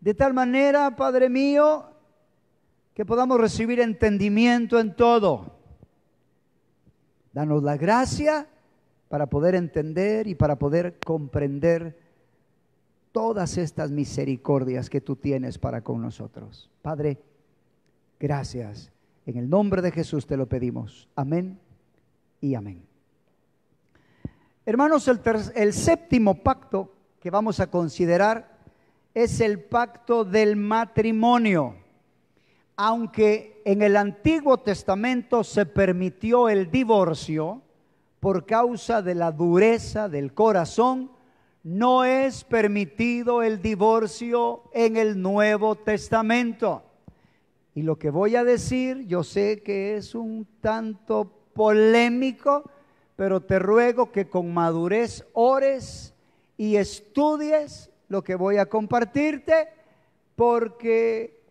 De tal manera, Padre mío, que podamos recibir entendimiento en todo. Danos la gracia para poder entender y para poder comprender todas estas misericordias que tú tienes para con nosotros. Padre, gracias. En el nombre de Jesús te lo pedimos. Amén y amén. Hermanos, el séptimo pacto que vamos a considerar es el pacto del matrimonio. Aunque en el Antiguo Testamento se permitió el divorcio por causa de la dureza del corazón, no es permitido el divorcio en el Nuevo Testamento. Y lo que voy a decir, yo sé que es un tanto polémico, pero te ruego que con madurez ores y estudies lo que voy a compartirte, porque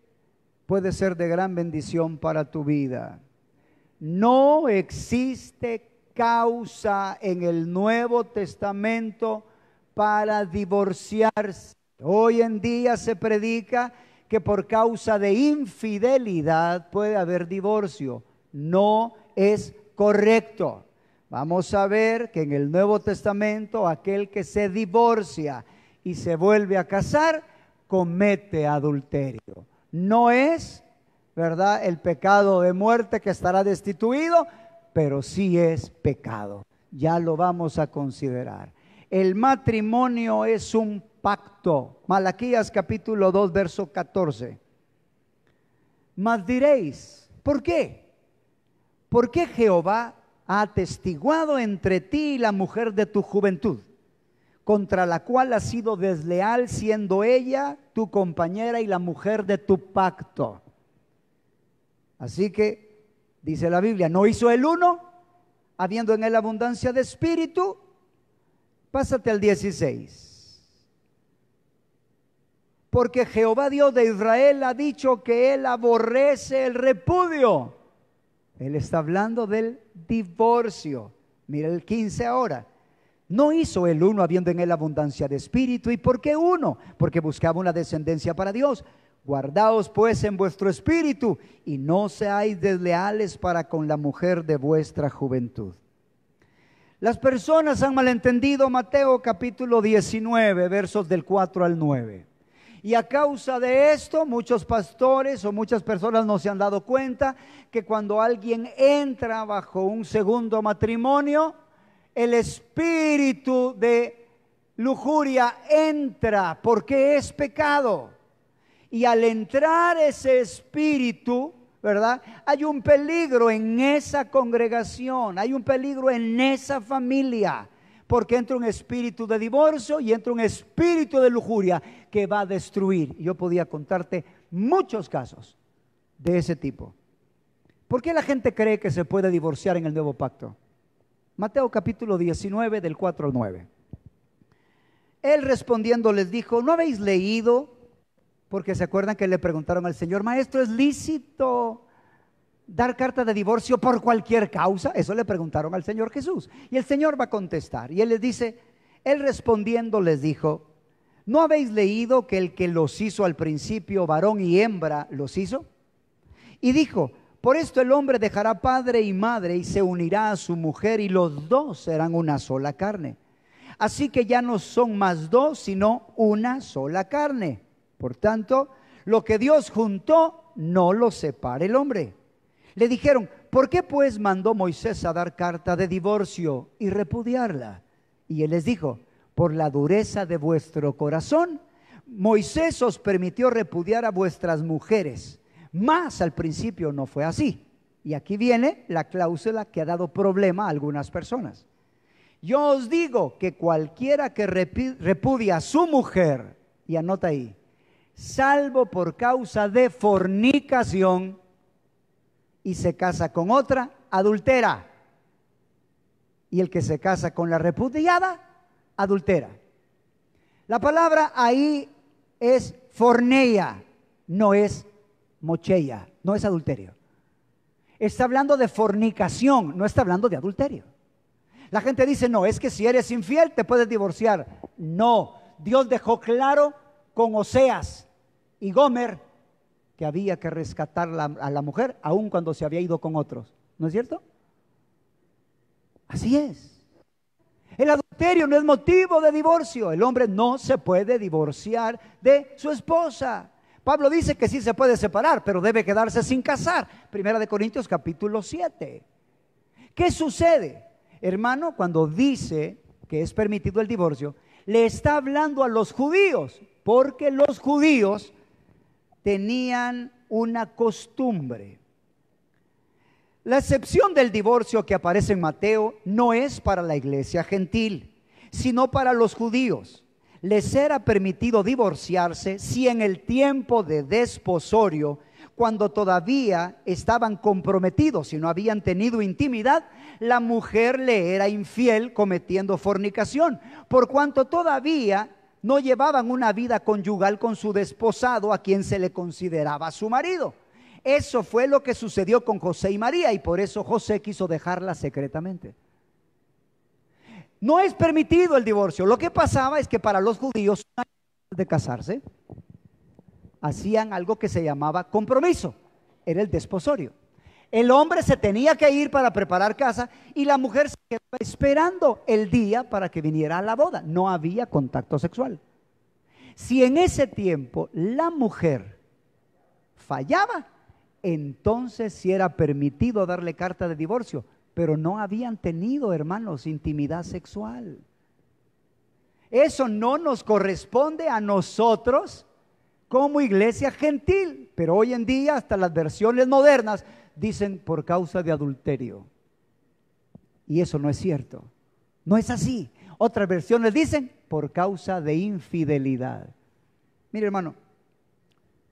puede ser de gran bendición para tu vida. No existe causa en el Nuevo Testamento para divorciarse. Hoy en día se predica que por causa de infidelidad puede haber divorcio. No es correcto. Vamos a ver que en el Nuevo Testamento aquel que se divorcia y se vuelve a casar comete adulterio. No es, ¿verdad?, el pecado de muerte que estará destituido, pero sí es pecado. Ya lo vamos a considerar. El matrimonio es un pacto. Malaquías capítulo 2, verso 14. Mas diréis, ¿por qué? ¿Por qué Jehová ha atestiguado entre ti y la mujer de tu juventud, contra la cual has sido desleal, siendo ella tu compañera y la mujer de tu pacto? Así que, dice la Biblia, ¿no hizo el uno, habiendo en él abundancia de espíritu? Pásate al 16. Porque Jehová Dios de Israel ha dicho que él aborrece el repudio. Él está hablando del divorcio. Mira el 15 ahora. No hizo el uno habiendo en él abundancia de espíritu. ¿Y por qué uno? Porque buscaba una descendencia para Dios. Guardaos pues en vuestro espíritu y no seáis desleales para con la mujer de vuestra juventud. Las personas han malentendido Mateo capítulo 19, versos del 4 al 9. Y a causa de esto, muchos pastores o muchas personas no se han dado cuenta que cuando alguien entra bajo un segundo matrimonio, el espíritu de lujuria entra porque es pecado. Y al entrar ese espíritu, ¿verdad?, hay un peligro en esa congregación, hay un peligro en esa familia, porque entra un espíritu de divorcio y entra un espíritu de lujuria que va a destruir. Yo podía contarte muchos casos de ese tipo. ¿Por qué la gente cree que se puede divorciar en el nuevo pacto? Mateo capítulo 19 del 4 al 9. Él respondiendo les dijo, ¿no habéis leído? Porque se acuerdan que le preguntaron al Señor, maestro, ¿es lícito dar carta de divorcio por cualquier causa? Eso le preguntaron al Señor Jesús. Y el Señor va a contestar. Y Él les dice, Él respondiendo les dijo, ¿no habéis leído que el que los hizo al principio, varón y hembra, los hizo? Y dijo, por esto el hombre dejará padre y madre y se unirá a su mujer y los dos serán una sola carne. Así que ya no son más dos, sino una sola carne. Por tanto, lo que Dios juntó, no lo separe el hombre. Le dijeron, ¿por qué pues mandó Moisés a dar carta de divorcio y repudiarla? Y él les dijo, por la dureza de vuestro corazón, Moisés os permitió repudiar a vuestras mujeres, mas al principio no fue así. Y aquí viene la cláusula que ha dado problema a algunas personas. Yo os digo que cualquiera que repudia a su mujer, y anota ahí, salvo por causa de fornicación, y se casa con otra, adultera. Y el que se casa con la repudiada, adultera. La palabra ahí es forneia, no es mocheia, no es adulterio. Está hablando de fornicación, no está hablando de adulterio. La gente dice, no, es que si eres infiel te puedes divorciar. No, Dios dejó claro con Oseas y Gomer, que había que rescatar a la mujer, aun cuando se había ido con otros. ¿No es cierto? Así es. El adulterio no es motivo de divorcio. El hombre no se puede divorciar de su esposa. Pablo dice que sí se puede separar, pero debe quedarse sin casar. Primera de Corintios capítulo 7. ¿Qué sucede? Hermano, cuando dice que es permitido el divorcio, le está hablando a los judíos, porque los judíos tenían una costumbre. La excepción del divorcio que aparece en Mateo no es para la iglesia gentil, sino para los judíos. Les era permitido divorciarse si en el tiempo de desposorio, cuando todavía estaban comprometidos y no habían tenido intimidad, la mujer le era infiel cometiendo fornicación, por cuanto todavía no llevaban una vida conyugal con su desposado, a quien se le consideraba su marido. Eso fue lo que sucedió con José y María, y por eso José quiso dejarla secretamente. No es permitido el divorcio. Lo que pasaba es que para los judíos, antes de casarse, hacían algo que se llamaba compromiso. Era el desposorio. El hombre se tenía que ir para preparar casa y la mujer se quedaba esperando el día para que viniera a la boda. No había contacto sexual. Si en ese tiempo la mujer fallaba, entonces sí era permitido darle carta de divorcio, pero no habían tenido, hermanos, intimidad sexual. Eso no nos corresponde a nosotros como iglesia gentil, pero hoy en día hasta las versiones modernas dicen por causa de adulterio, y eso no es cierto, no es así. Otras versiones dicen por causa de infidelidad. Mire, hermano,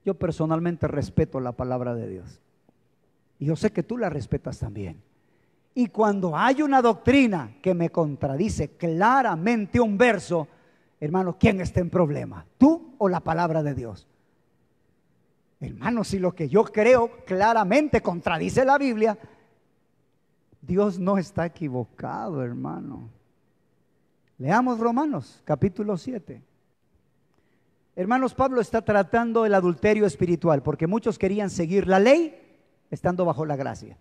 yo personalmente respeto la palabra de Dios. Y yo sé que tú la respetas también. Y cuando hay una doctrina que me contradice claramente un verso, hermano, ¿quién está en problema? ¿Tú o la palabra de Dios? Hermano, si lo que yo creo claramente contradice la Biblia, Dios no está equivocado, hermano. Leamos Romanos capítulo 7. Hermanos, Pablo está tratando el adulterio espiritual, porque muchos querían seguir la ley estando bajo la gracia.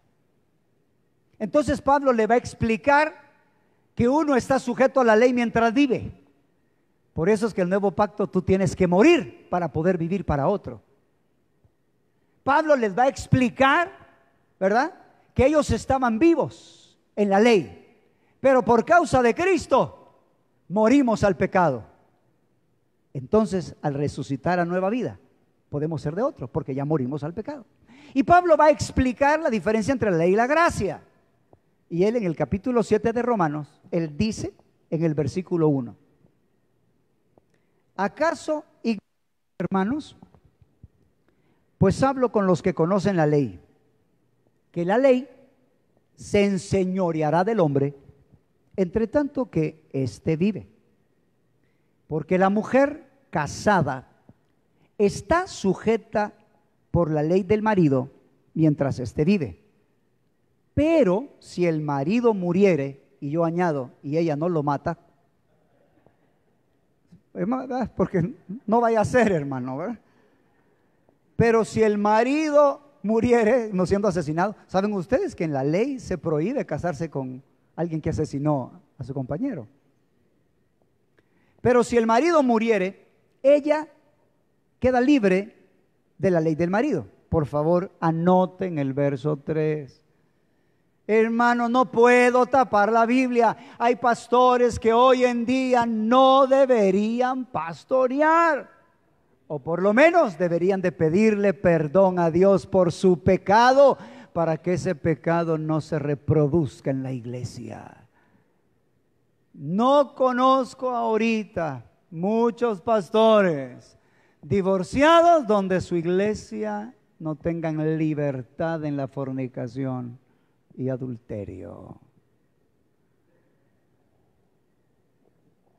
Entonces Pablo le va a explicar que uno está sujeto a la ley mientras vive. Por eso es que el nuevo pacto tú tienes que morir para poder vivir para otro. Pablo les va a explicar, ¿verdad?, que ellos estaban vivos en la ley, pero por causa de Cristo morimos al pecado. Entonces, al resucitar a nueva vida, podemos ser de otro, porque ya morimos al pecado. Y Pablo va a explicar la diferencia entre la ley y la gracia. Y él en el capítulo 7 de Romanos, él dice en el versículo 1: ¿acaso, hermanos? Pues hablo con los que conocen la ley, que la ley se enseñoreará del hombre, entre tanto que éste vive. Porque la mujer casada está sujeta por la ley del marido mientras éste vive. Pero si el marido muriere, y yo añado, y ella no lo mata, porque no vaya a ser, hermano, ¿verdad? Pero si el marido muriere no siendo asesinado, ¿saben ustedes que en la ley se prohíbe casarse con alguien que asesinó a su compañero? Pero si el marido muriere, ella queda libre de la ley del marido. Por favor, anoten el verso 3. Hermano, no puedo tapar la Biblia. Hay pastores que hoy en día no deberían pastorear, o por lo menos deberían de pedirle perdón a Dios por su pecado, para que ese pecado no se reproduzca en la iglesia. No conozco ahorita muchos pastores divorciados donde su iglesia no tengan libertad en la fornicación y adulterio.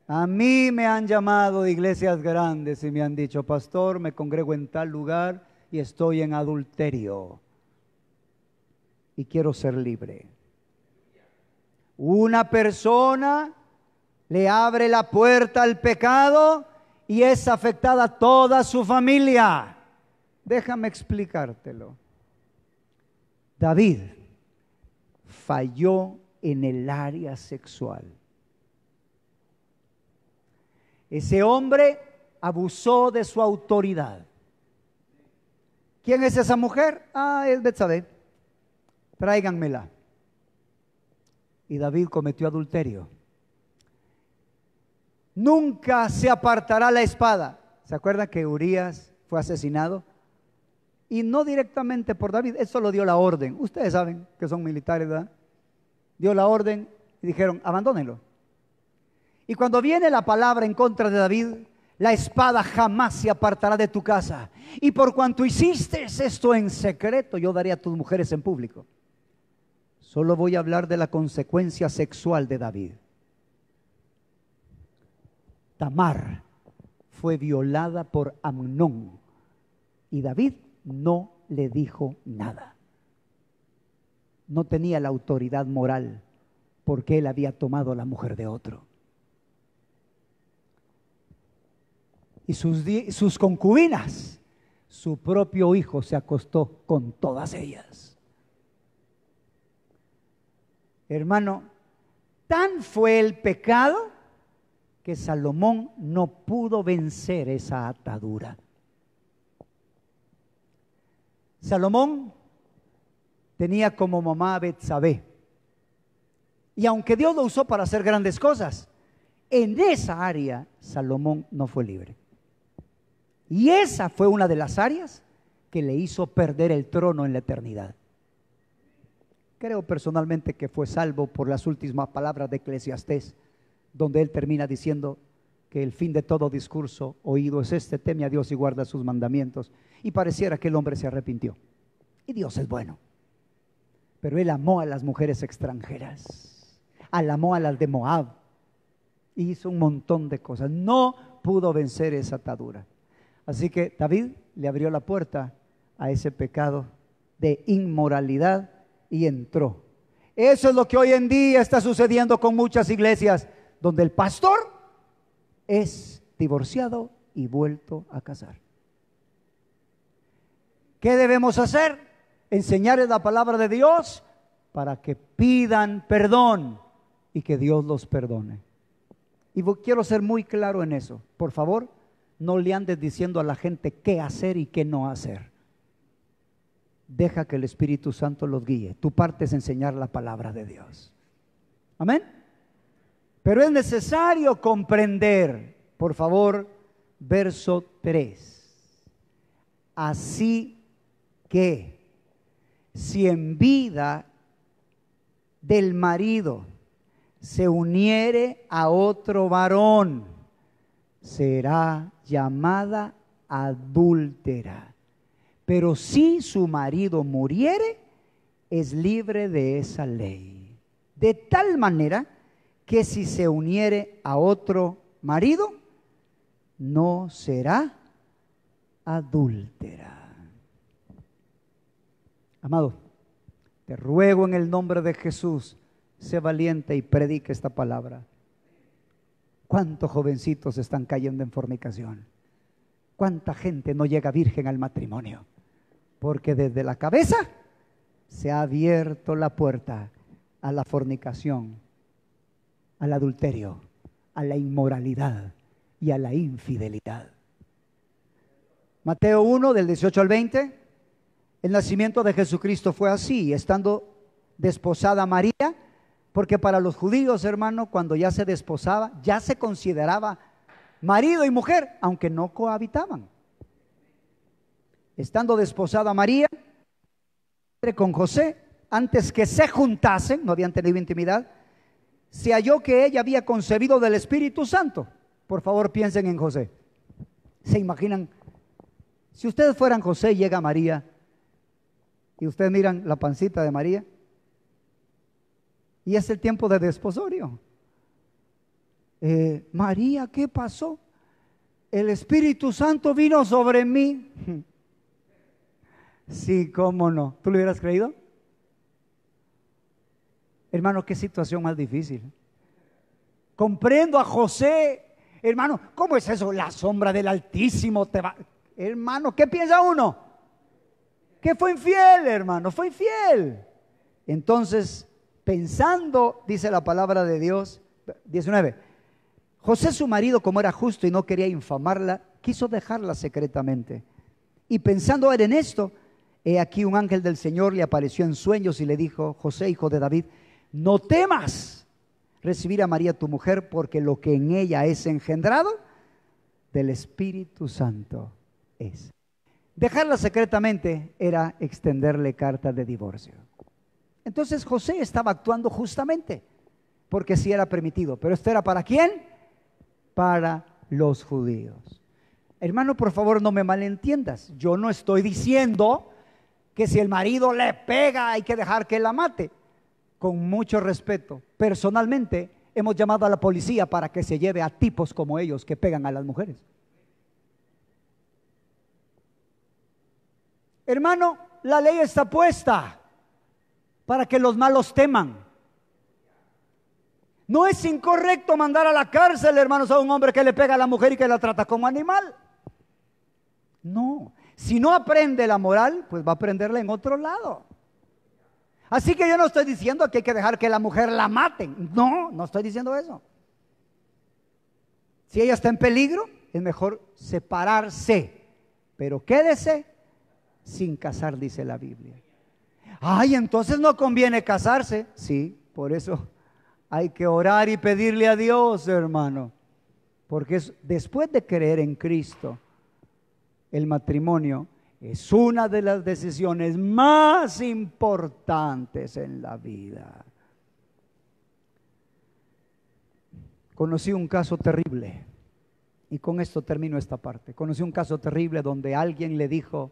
A mí me han llamado de iglesias grandes y me han dicho: pastor, me congrego en tal lugar y estoy en adulterio y quiero ser libre. Una persona le abre la puerta al pecado y es afectada toda su familia. Déjame explicártelo. David falló en el área sexual. Ese hombre abusó de su autoridad. ¿Quién es esa mujer? Es Betsabé. Tráiganmela. Y David cometió adulterio. Nunca se apartará la espada. ¿Se acuerdan que Urías fue asesinado? Y no directamente por David, eso lo dio la orden. Ustedes saben que son militares, ¿verdad? Dio la orden y dijeron, abandónenlo. Y cuando viene la palabra en contra de David, la espada jamás se apartará de tu casa. Y por cuanto hiciste esto en secreto, yo daré a tus mujeres en público. Solo voy a hablar de la consecuencia sexual de David. Tamar fue violada por Amnón y David no le dijo nada. No tenía la autoridad moral porque él había tomado la mujer de otro. Y sus concubinas, su propio hijo se acostó con todas ellas. Hermano, tan fue el pecado que Salomón no pudo vencer esa atadura. Salomón tenía como mamá a Betsabé. Y aunque Dios lo usó para hacer grandes cosas, en esa área Salomón no fue libre. Y esa fue una de las áreas que le hizo perder el trono en la eternidad. Creo personalmente que fue salvo por las últimas palabras de Eclesiastés, donde él termina diciendo que el fin de todo discurso oído es este: teme a Dios y guarda sus mandamientos. Y pareciera que el hombre se arrepintió. Y Dios es bueno. Pero él amó a las mujeres extranjeras, amó a las de Moab, y hizo un montón de cosas. No pudo vencer esa atadura. Así que David le abrió la puerta a ese pecado de inmoralidad y entró. Eso es lo que hoy en día está sucediendo con muchas iglesias, donde el pastor es divorciado y vuelto a casar. ¿Qué debemos hacer? Enseñarles la palabra de Dios para que pidan perdón y que Dios los perdone. Y quiero ser muy claro en eso. Por favor, no le andes diciendo a la gente qué hacer y qué no hacer. Deja que el Espíritu Santo los guíe. Tu parte es enseñar la palabra de Dios. Amén. Pero es necesario comprender, por favor, verso 3. Así que, si en vida del marido se uniere a otro varón, será llamada adúltera. Pero si su marido muriere, es libre de esa ley. De tal manera que si se uniere a otro marido, no será adúltera. Amado, te ruego en el nombre de Jesús, sé valiente y predica esta palabra. ¿Cuántos jovencitos están cayendo en fornicación? ¿Cuánta gente no llega virgen al matrimonio? Porque desde la cabeza se ha abierto la puerta a la fornicación, al adulterio, a la inmoralidad y a la infidelidad. Mateo 1, del 18 al 20. El nacimiento de Jesucristo fue así, estando desposada María, porque para los judíos, hermano, cuando ya se desposaba, ya se consideraba marido y mujer, aunque no cohabitaban. Estando desposada María con José, antes que se juntasen, no habían tenido intimidad, se halló que ella había concebido del Espíritu Santo. Por favor, piensen en José. ¿Se imaginan? Si ustedes fueran José y llega María, y ustedes miran la pancita de María, y es el tiempo de desposorio. María, ¿qué pasó? El Espíritu Santo vino sobre mí. Sí, cómo no. ¿Tú lo hubieras creído? Hermano, qué situación más difícil. Comprendo a José. Hermano, ¿cómo es eso? La sombra del Altísimo te va. Hermano, ¿qué piensa uno? Que fue infiel, hermano, fue infiel. Entonces, pensando, dice la palabra de Dios, 19, José su marido, como era justo y no quería infamarla, quiso dejarla secretamente. Y pensando él en esto, he aquí un ángel del Señor le apareció en sueños y le dijo: José, hijo de David, no temas recibir a María tu mujer, porque lo que en ella es engendrado del Espíritu Santo es. Dejarla secretamente era extenderle carta de divorcio. Entonces José estaba actuando justamente, porque sí era permitido. Pero esto era ¿para quién? Para los judíos. Hermano, por favor, no me malentiendas. Yo no estoy diciendo que si el marido le pega hay que dejar que la mate. Con mucho respeto. Personalmente, hemos llamado a la policía para que se lleve a tipos como ellos que pegan a las mujeres. Hermano, la ley está puesta para que los malos teman. No es incorrecto mandar a la cárcel, hermanos, a un hombre que le pega a la mujer y que la trata como animal. No, si no aprende la moral, pues va a aprenderla en otro lado. Así que yo no estoy diciendo que hay que dejar que la mujer la maten. No, no estoy diciendo eso. Si ella está en peligro, es mejor separarse. Pero quédese sin casar, dice la Biblia. Ay, entonces no conviene casarse. Sí, por eso hay que orar y pedirle a Dios, hermano. Porque después de creer en Cristo, el matrimonio es una de las decisiones más importantes en la vida. Conocí un caso terrible, y con esto termino esta parte. Conocí un caso terrible donde alguien le dijo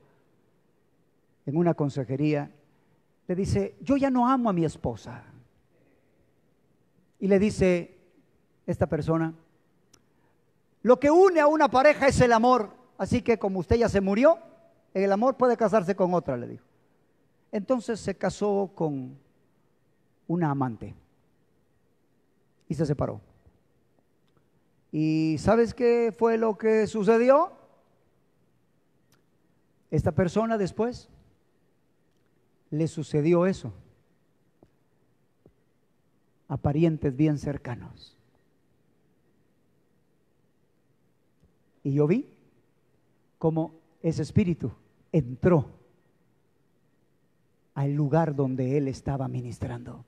en una consejería, le dice: yo ya no amo a mi esposa. Y le dice esta persona: lo que une a una pareja es el amor, así que como usted ya se murió, el amor puede casarse con otra, le dijo. Entonces se casó con una amante y se separó. ¿Y sabes qué fue lo que sucedió? Esta persona después le sucedió eso a parientes bien cercanos. Y yo vi cómo ese espíritu entró al lugar donde él estaba ministrando.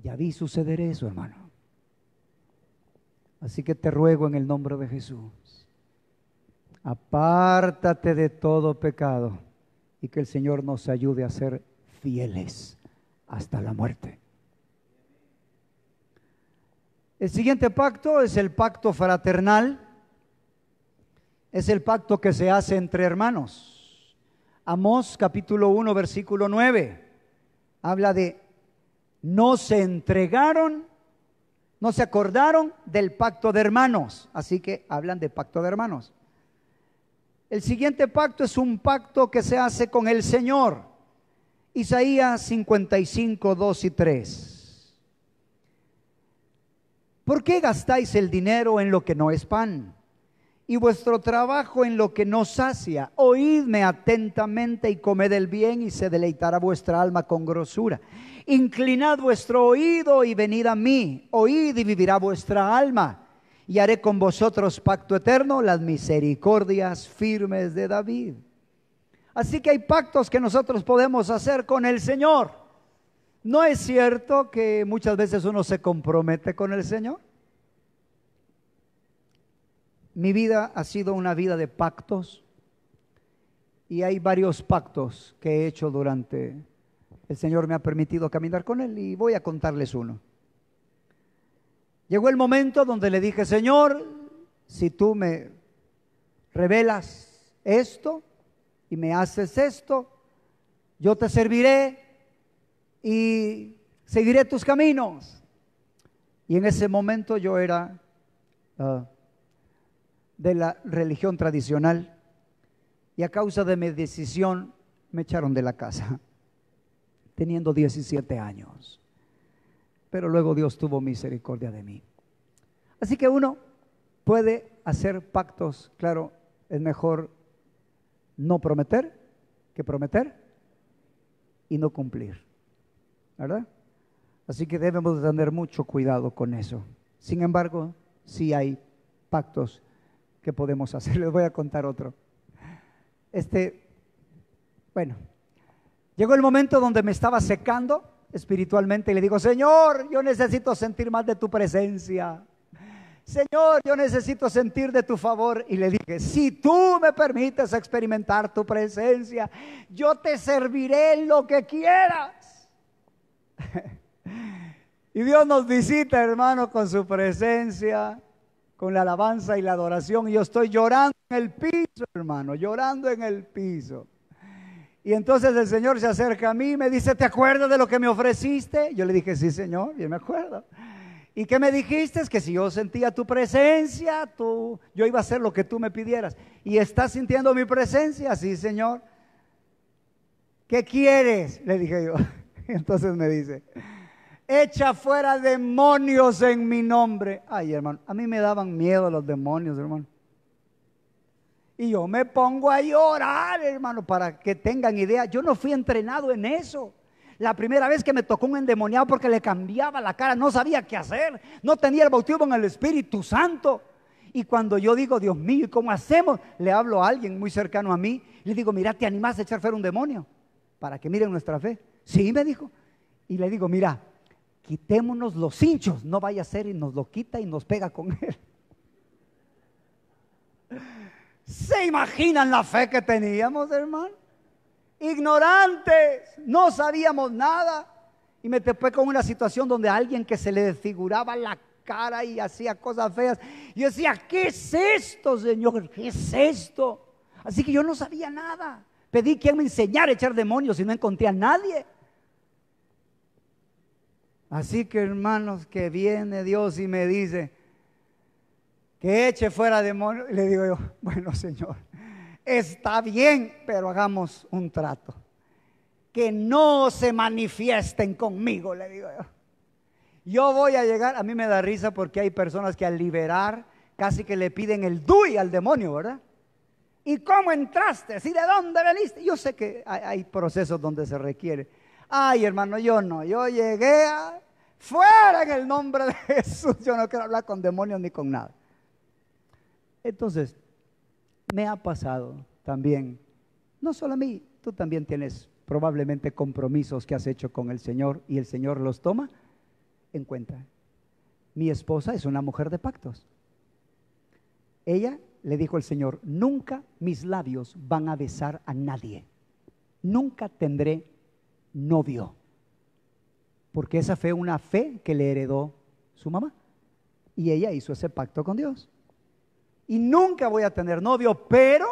Ya vi suceder eso, hermano. Así que te ruego en el nombre de Jesús, apártate de todo pecado y que el Señor nos ayude a ser fieles hasta la muerte. El siguiente pacto es el pacto fraternal. Es el pacto que se hace entre hermanos. Amós capítulo 1 versículo 9 habla de: no se entregaron, no se acordaron del pacto de hermanos. Así que hablan de pacto de hermanos. El siguiente pacto es un pacto que se hace con el Señor. Isaías 55, 2 y 3. ¿Por qué gastáis el dinero en lo que no es pan, y vuestro trabajo en lo que no sacia? Oídme atentamente y comed el bien, y se deleitará vuestra alma con grosura. Inclinad vuestro oído y venid a mí. Oíd y vivirá vuestra alma, y haré con vosotros pacto eterno, las misericordias firmes de David. Así que hay pactos que nosotros podemos hacer con el Señor. ¿No es cierto que muchas veces uno se compromete con el Señor? Mi vida ha sido una vida de pactos, y hay varios pactos que he hecho durante, el Señor me ha permitido caminar con Él, y voy a contarles uno. Llegó el momento donde le dije: Señor, si tú me revelas esto y me haces esto, yo te serviré y seguiré tus caminos. Y en ese momento yo era de la religión tradicional, y a causa de mi decisión me echaron de la casa, teniendo 17 años. Pero luego Dios tuvo misericordia de mí. Así que uno puede hacer pactos, claro, es mejor no prometer que prometer y no cumplir, ¿verdad? Así que debemos de tener mucho cuidado con eso. Sin embargo, sí hay pactos que podemos hacer. Les voy a contar otro. Bueno, llegó el momento donde me estaba secando espiritualmente y le digo: Señor, yo necesito sentir más de tu presencia. Señor, yo necesito sentir de tu favor. Y le dije: si tú me permites experimentar tu presencia, yo te serviré en lo que quieras. Y Dios nos visita, hermano, con su presencia, con la alabanza y la adoración. Y yo estoy llorando en el piso, hermano, llorando en el piso. Y entonces el Señor se acerca a mí y me dice: ¿te acuerdas de lo que me ofreciste? Yo le dije: sí, Señor, yo me acuerdo. ¿Y qué me dijiste? Es que si yo sentía tu presencia, yo iba a hacer lo que tú me pidieras. ¿Y estás sintiendo mi presencia? Sí, Señor. ¿Qué quieres? Le dije yo. Entonces me dice: echa fuera demonios en mi nombre. Ay, hermano, a mí me daban miedo los demonios, hermano. Y yo me pongo a llorar, hermano, para que tengan idea. Yo no fui entrenado en eso. La primera vez que me tocó un endemoniado, porque le cambiaba la cara, no sabía qué hacer, no tenía el bautismo en el Espíritu Santo. Y cuando yo digo: Dios mío, ¿y cómo hacemos? Le hablo a alguien muy cercano a mí, le digo: mira, ¿te animás a echar fuera un demonio? Para que miren nuestra fe. Sí, me dijo. Y le digo: mira, quitémonos los hinchos, no vaya a ser y nos lo quita y nos pega con él. ¿Se imaginan la fe que teníamos, hermano? Ignorantes, no sabíamos nada. Y me topé con una situación donde alguien que se le desfiguraba la cara y hacía cosas feas. Y yo decía: ¿qué es esto, Señor? ¿Qué es esto? Así que yo no sabía nada. Pedí quien me enseñara a echar demonios y no encontré a nadie. Así que, hermanos, que viene Dios y me dice que eche fuera demonios. Y le digo yo: bueno, Señor, está bien, pero hagamos un trato. Que no se manifiesten conmigo, le digo yo. Yo voy a llegar, a mí me da risa porque hay personas que al liberar casi que le piden el DUI al demonio, ¿verdad? ¿Y cómo entraste? ¿Y de dónde veniste? Yo sé que hay procesos donde se requiere. Ay, hermano, yo no, yo llegué fuera en el nombre de Jesús. Yo no quiero hablar con demonios ni con nada. Entonces, me ha pasado también, no solo a mí, tú también tienes probablemente compromisos que has hecho con el Señor y el Señor los toma en cuenta. Mi esposa es una mujer de pactos. Ella le dijo al Señor: nunca mis labios van a besar a nadie, nunca tendré novio, porque esa fue una fe que le heredó su mamá y ella hizo ese pacto con Dios. Y nunca voy a tener novio, pero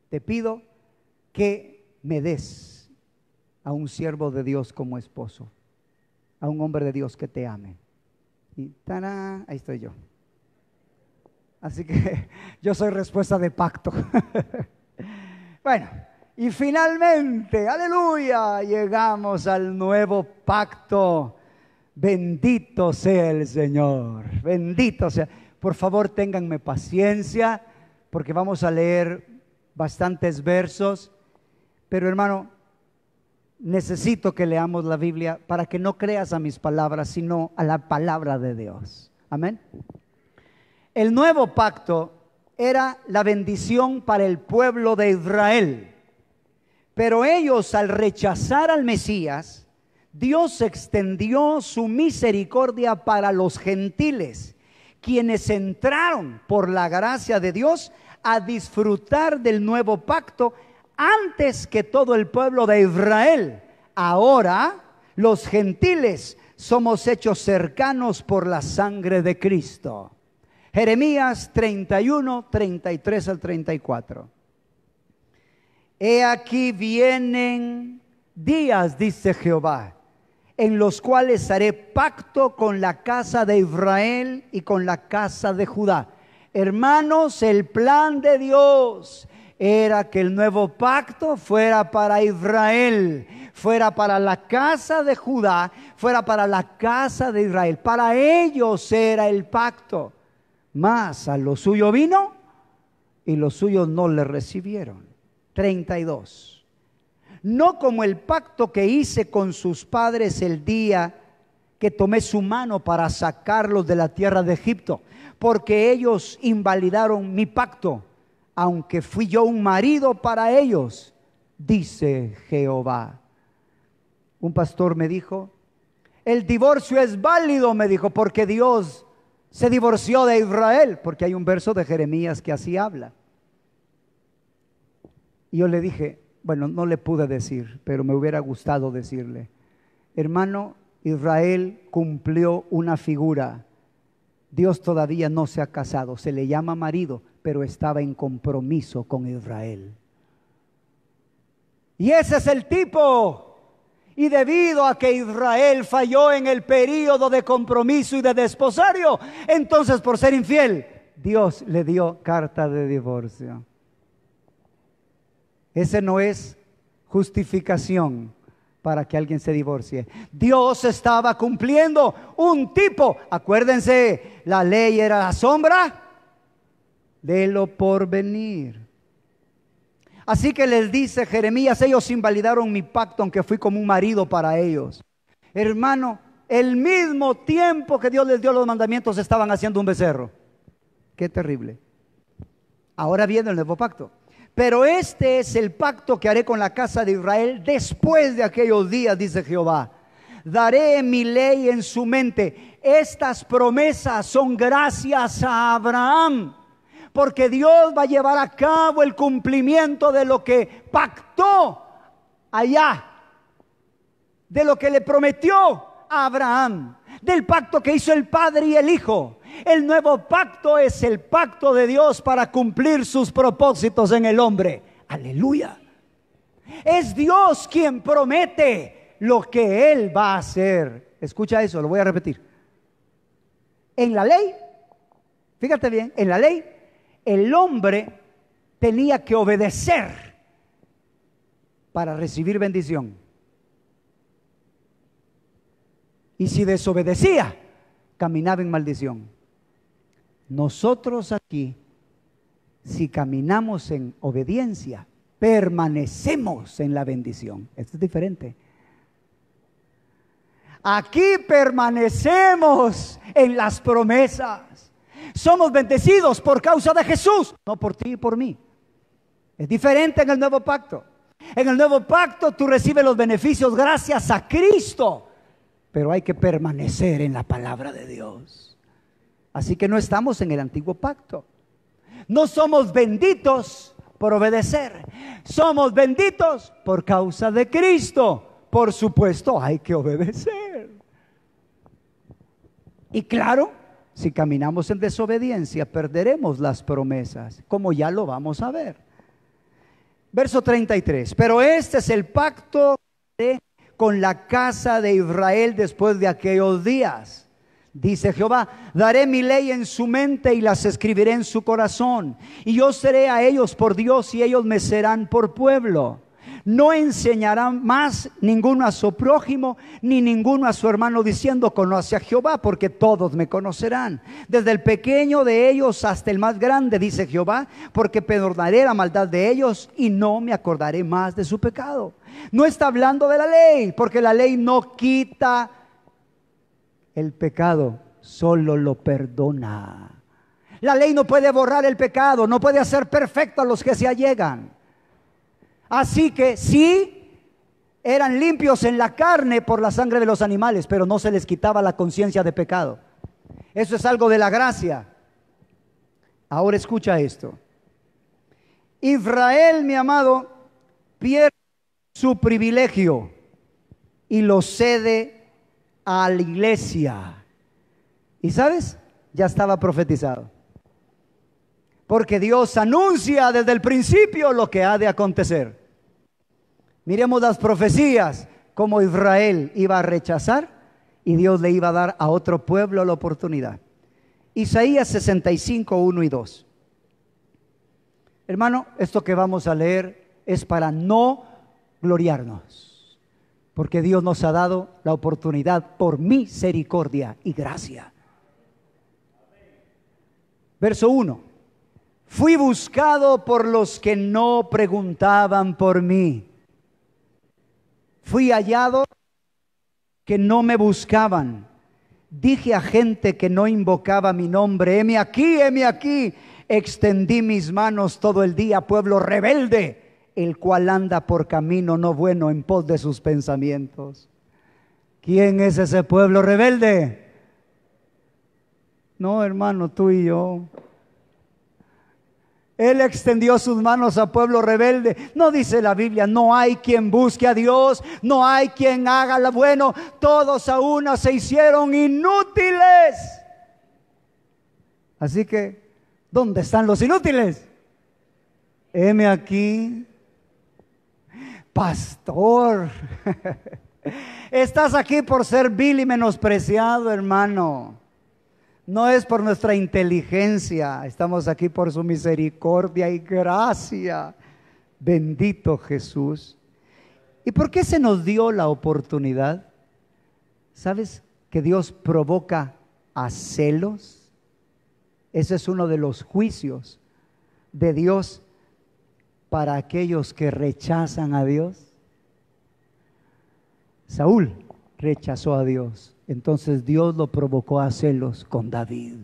te pido que me des a un siervo de Dios como esposo, a un hombre de Dios que te ame. Y ¡tarán! Ahí estoy yo. Así que yo soy respuesta de pacto. Bueno, y finalmente, aleluya, llegamos al nuevo pacto. Bendito sea el Señor, bendito sea. Por favor, ténganme paciencia, porque vamos a leer bastantes versos. Pero, hermano, necesito que leamos la Biblia para que no creas a mis palabras, sino a la palabra de Dios. Amén. El nuevo pacto era la bendición para el pueblo de Israel. Pero ellos, al rechazar al Mesías, Dios extendió su misericordia para los gentiles, quienes entraron por la gracia de Dios a disfrutar del nuevo pacto antes que todo el pueblo de Israel. Ahora los gentiles somos hechos cercanos por la sangre de Cristo. Jeremías 31, 33 al 34. He aquí vienen días, dice Jehová, en los cuales haré pacto con la casa de Israel y con la casa de Judá. Hermanos, el plan de Dios era que el nuevo pacto fuera para Israel, fuera para la casa de Judá, fuera para la casa de Israel. Para ellos era el pacto. Mas a lo suyo vino y los suyos no le recibieron. 32. No como el pacto que hice con sus padres el día que tomé su mano para sacarlos de la tierra de Egipto, porque ellos invalidaron mi pacto, aunque fui yo un marido para ellos, dice Jehová. Un pastor me dijo, el divorcio es válido, me dijo, porque Dios se divorció de Israel, porque hay un verso de Jeremías que así habla. Y yo le dije, bueno, no le pude decir, pero me hubiera gustado decirle, hermano, Israel cumplió una figura. Dios todavía no se ha casado, se le llama marido, pero estaba en compromiso con Israel. Y ese es el tipo. Y debido a que Israel falló en el período de compromiso y de desposario, entonces por ser infiel, Dios le dio carta de divorcio. Ese no es justificación para que alguien se divorcie. Dios estaba cumpliendo un tipo. Acuérdense, la ley era la sombra de lo por venir. Así que les dice Jeremías, ellos invalidaron mi pacto, aunque fui como un marido para ellos. Hermano, el mismo tiempo que Dios les dio los mandamientos estaban haciendo un becerro. Qué terrible. Ahora viene el nuevo pacto. Pero este es el pacto que haré con la casa de Israel después de aquellos días, dice Jehová. Daré mi ley en su mente. Estas promesas son gracias a Abraham, porque Dios va a llevar a cabo el cumplimiento de lo que pactó allá, de lo que le prometió a Abraham, del pacto que hizo el Padre y el Hijo. El nuevo pacto es el pacto de Dios para cumplir sus propósitos en el hombre. Aleluya. Es Dios quien promete lo que Él va a hacer. Escucha eso, lo voy a repetir. En la ley, fíjate bien, en la ley, el hombre tenía que obedecer para recibir bendición. Y si desobedecía, caminaba en maldición. Nosotros aquí, si caminamos en obediencia, permanecemos en la bendición. Esto es diferente. Aquí permanecemos en las promesas. Somos bendecidos por causa de Jesús, no por ti y por mí. Es diferente en el nuevo pacto. En el nuevo pacto tú recibes los beneficios gracias a Cristo, pero hay que permanecer en la palabra de Dios. Así que no estamos en el antiguo pacto. No somos benditos por obedecer. Somos benditos por causa de Cristo. Por supuesto, hay que obedecer. Y claro, si caminamos en desobediencia, perderemos las promesas, como ya lo vamos a ver. Verso 33. Pero este es el pacto con la casa de Israel después de aquellos días. Dice Jehová, daré mi ley en su mente y las escribiré en su corazón. Y yo seré a ellos por Dios y ellos me serán por pueblo. No enseñarán más ninguno a su prójimo, ni ninguno a su hermano diciendo, conoce a Jehová, porque todos me conocerán. Desde el pequeño de ellos hasta el más grande, dice Jehová, porque perdonaré la maldad de ellos y no me acordaré más de su pecado. No está hablando de la ley, porque la ley no quita el pecado, solo lo perdona. La ley no puede borrar el pecado, no puede hacer perfecto a los que se allegan. Así que sí, eran limpios en la carne por la sangre de los animales, pero no se les quitaba la conciencia de pecado. Eso es algo de la gracia. Ahora escucha esto. Israel, mi amado, pierde su privilegio y lo cede a la iglesia. ¿Y sabes? Ya estaba profetizado. Porque Dios anuncia desde el principio lo que ha de acontecer. Miremos las profecías, como Israel iba a rechazar y Dios le iba a dar a otro pueblo la oportunidad. Isaías 65, 1 y 2. Hermano, esto que vamos a leer es para no gloriarnos, porque Dios nos ha dado la oportunidad por misericordia y gracia. Verso 1. Fui buscado por los que no preguntaban por mí. Fui hallado que no me buscaban. Dije a gente que no invocaba mi nombre: heme aquí, heme aquí. Extendí mis manos todo el día, pueblo rebelde, el cual anda por camino no bueno en pos de sus pensamientos. ¿Quién es ese pueblo rebelde? No, hermano, tú y yo. Él extendió sus manos a pueblo rebelde. No dice la Biblia: no hay quien busque a Dios, no hay quien haga lo bueno, todos a una se hicieron inútiles. Así que, ¿dónde están los inútiles? Heme aquí. Pastor, estás aquí por ser vil y menospreciado, hermano. No es por nuestra inteligencia, estamos aquí por su misericordia y gracia. Bendito Jesús. ¿Y por qué se nos dio la oportunidad? ¿Sabes que Dios provoca a celos? Ese es uno de los juicios de Dios para aquellos que rechazan a Dios. Saúl rechazó a Dios. Entonces Dios lo provocó a celos con David.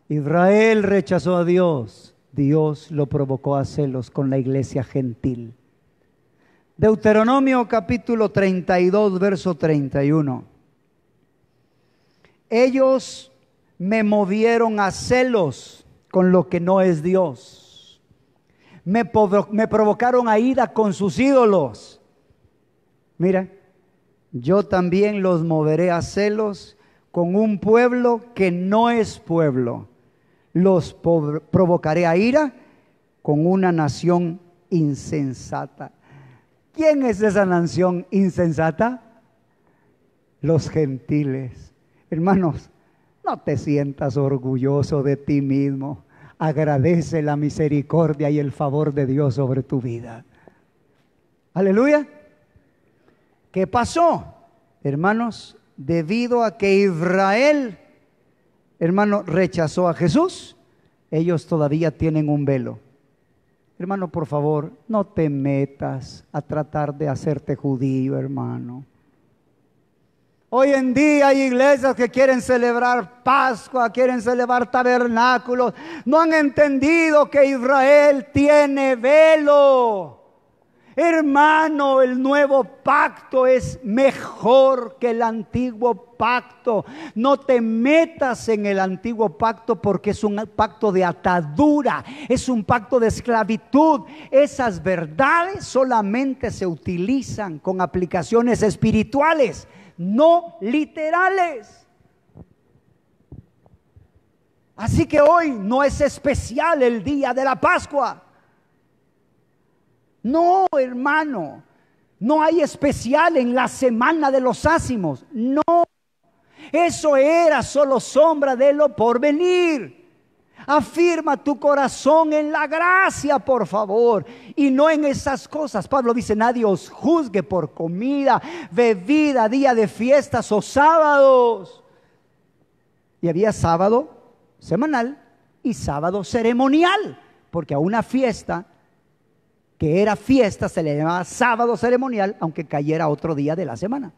Israel rechazó a Dios. Dios lo provocó a celos con la iglesia gentil. Deuteronomio capítulo 32, verso 31. Ellos me movieron a celos con lo que no es Dios. Me provocaron a ira con sus ídolos. Mira, yo también los moveré a celos con un pueblo que no es pueblo. Los provocaré a ira con una nación insensata. ¿Quién es esa nación insensata? Los gentiles. Hermanos, no te sientas orgulloso de ti mismo. Agradece la misericordia y el favor de Dios sobre tu vida. Aleluya. ¿Qué pasó? Hermanos, debido a que Israel, hermano, rechazó a Jesús, ellos todavía tienen un velo. Hermano, por favor, no te metas a tratar de hacerte judío, hermano. Hoy en día hay iglesias que quieren celebrar Pascua, quieren celebrar tabernáculos. No han entendido que Israel tiene velo. Hermano, el nuevo pacto es mejor que el antiguo pacto. No te metas en el antiguo pacto porque es un pacto de atadura, es un pacto de esclavitud. Esas verdades solamente se utilizan con aplicaciones espirituales, no literales. Así que hoy no es especial el día de la Pascua. No, hermano, no hay especial en la semana de los ácimos. No, eso era solo sombra de lo porvenir. Afirma tu corazón en la gracia, por favor, y no en esas cosas. Pablo dice: nadie os juzgue por comida, bebida, día de fiestas o sábados. Y había sábado semanal y sábado ceremonial, porque a una fiesta que era fiesta se le llamaba sábado ceremonial, aunque cayera otro día de la semana.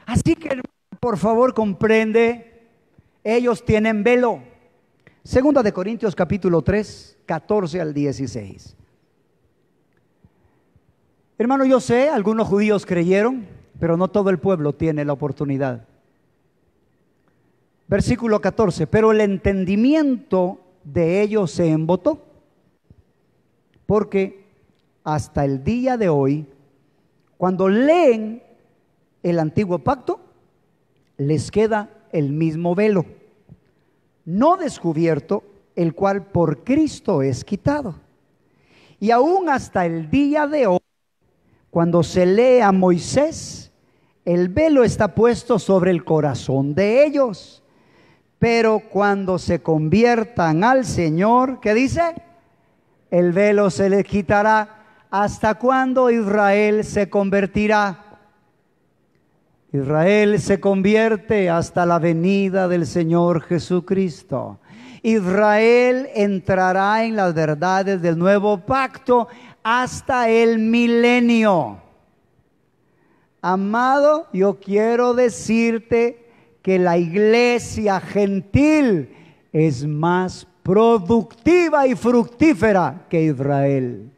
Así que, por favor, comprende, ellos tienen velo. Segunda de Corintios capítulo 3, 14 al 16. Hermano, yo sé, algunos judíos creyeron, pero no todo el pueblo tiene la oportunidad. Versículo 14, pero el entendimiento de ellos se embotó, porque hasta el día de hoy, cuando leen el antiguo pacto, les queda el mismo velo, no descubierto, el cual por Cristo es quitado. Y aún hasta el día de hoy, cuando se lee a Moisés, el velo está puesto sobre el corazón de ellos. Pero cuando se conviertan al Señor, ¿qué dice? El velo se les quitará. ¿Hasta cuándo Israel se convertirá? Israel se convierte hasta la venida del Señor Jesucristo. Israel entrará en las verdades del nuevo pacto hasta el milenio. Amado, yo quiero decirte que la iglesia gentil es más productiva y fructífera que Israel.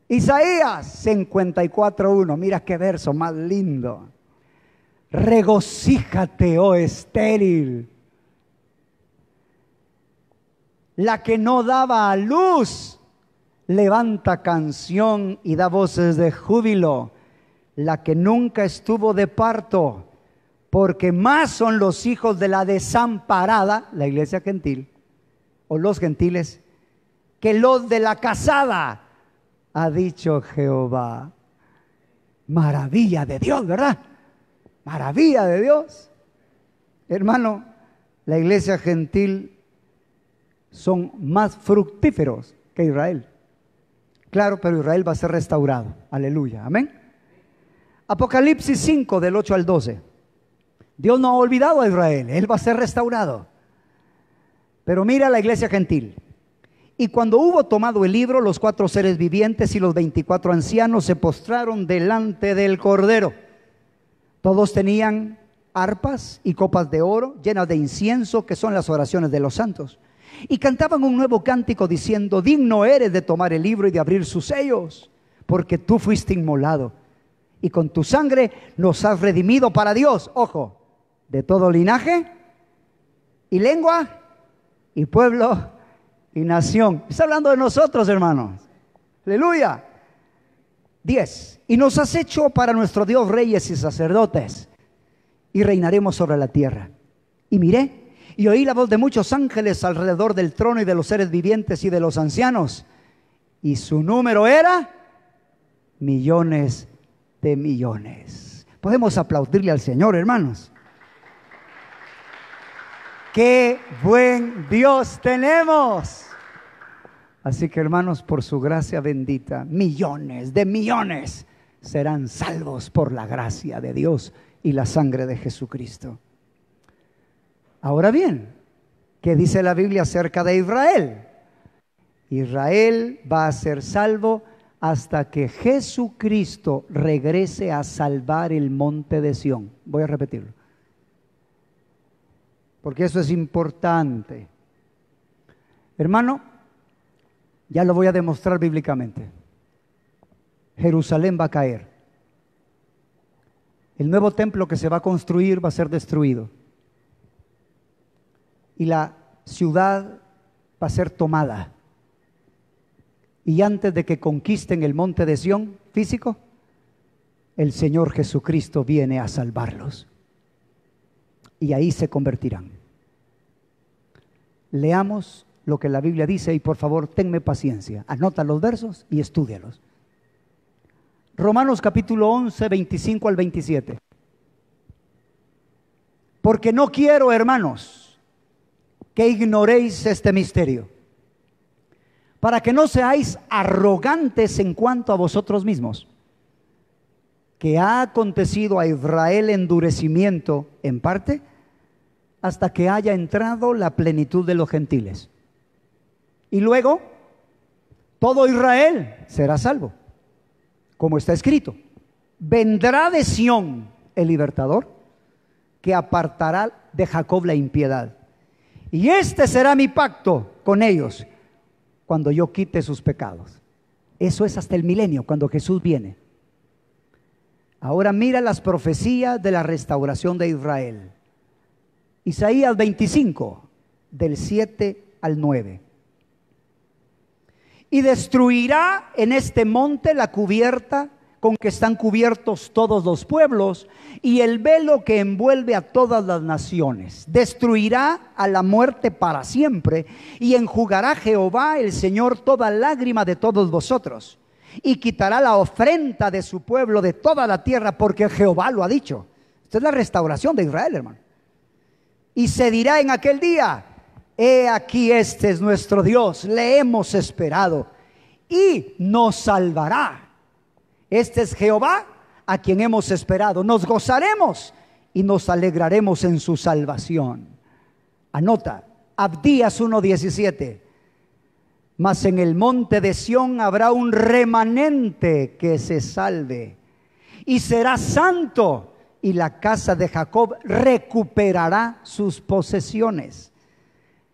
Isaías 54:1, mira qué verso más lindo. Regocíjate, oh estéril, la que no daba a luz, levanta canción y da voces de júbilo, la que nunca estuvo de parto, porque más son los hijos de la desamparada, la iglesia gentil, o los gentiles, que los de la casada, ha dicho Jehová. Maravilla de Dios, ¿verdad? Maravilla de Dios. Hermano, la iglesia gentil son más fructíferos que Israel. Claro, pero Israel va a ser restaurado. Aleluya, amén. Apocalipsis 5, del 8 al 12. Dios no ha olvidado a Israel, Él va a ser restaurado. Pero mira la iglesia gentil. Y cuando hubo tomado el libro, los 4 seres vivientes y los 24 ancianos se postraron delante del Cordero. Todos tenían arpas y copas de oro llenas de incienso, que son las oraciones de los santos. Y cantaban un nuevo cántico diciendo: digno eres de tomar el libro y de abrir sus sellos, porque tú fuiste inmolado y con tu sangre nos has redimido para Dios. Ojo, de todo linaje y lengua y pueblo y nación. Está hablando de nosotros, hermanos. Aleluya. 10. Y nos has hecho para nuestro Dios reyes y sacerdotes, y reinaremos sobre la tierra. Y miré y oí la voz de muchos ángeles alrededor del trono y de los seres vivientes y de los ancianos, y su número era millones de millones. Podemos aplaudirle al Señor, hermanos. ¡Qué buen Dios tenemos! Así que, hermanos, por su gracia bendita, millones de millones serán salvos por la gracia de Dios y la sangre de Jesucristo. Ahora bien, ¿qué dice la Biblia acerca de Israel? Israel va a ser salvo hasta que Jesucristo regrese a salvar el monte de Sión. Voy a repetirlo, porque eso es importante. Hermano, ya lo voy a demostrar bíblicamente. Jerusalén va a caer. El nuevo templo que se va a construir va a ser destruido. Y la ciudad va a ser tomada. Y antes de que conquisten el monte de Sión físico, el Señor Jesucristo viene a salvarlos. Y ahí se convertirán. Leamos lo que la Biblia dice y por favor tenme paciencia. Anota los versos y estúdialos. Romanos capítulo 11, 25 al 27. Porque no quiero, hermanos, que ignoréis este misterio, para que no seáis arrogantes en cuanto a vosotros mismos, que ha acontecido a Israel endurecimiento en parte, hasta que haya entrado la plenitud de los gentiles. Y luego, todo Israel será salvo, como está escrito: vendrá de Sión el libertador, que apartará de Jacob la impiedad. Y este será mi pacto con ellos, cuando yo quite sus pecados. Eso es hasta el milenio, cuando Jesús viene. Ahora mira las profecías de la restauración de Israel. Isaías 25, del 7 al 9. Y destruirá en este monte la cubierta con que están cubiertos todos los pueblos, y el velo que envuelve a todas las naciones. Destruirá a la muerte para siempre, y enjugará Jehová el Señor toda lágrima de todos vosotros, y quitará la ofrenda de su pueblo de toda la tierra, porque Jehová lo ha dicho. Esta es la restauración de Israel, hermano. Y se dirá en aquel día: he aquí, este es nuestro Dios, le hemos esperado y nos salvará. Este es Jehová, a quien hemos esperado. Nos gozaremos y nos alegraremos en su salvación. Anota, Abdías 1:17. Mas en el monte de Sión habrá un remanente que se salve, y será santo, y la casa de Jacob recuperará sus posesiones.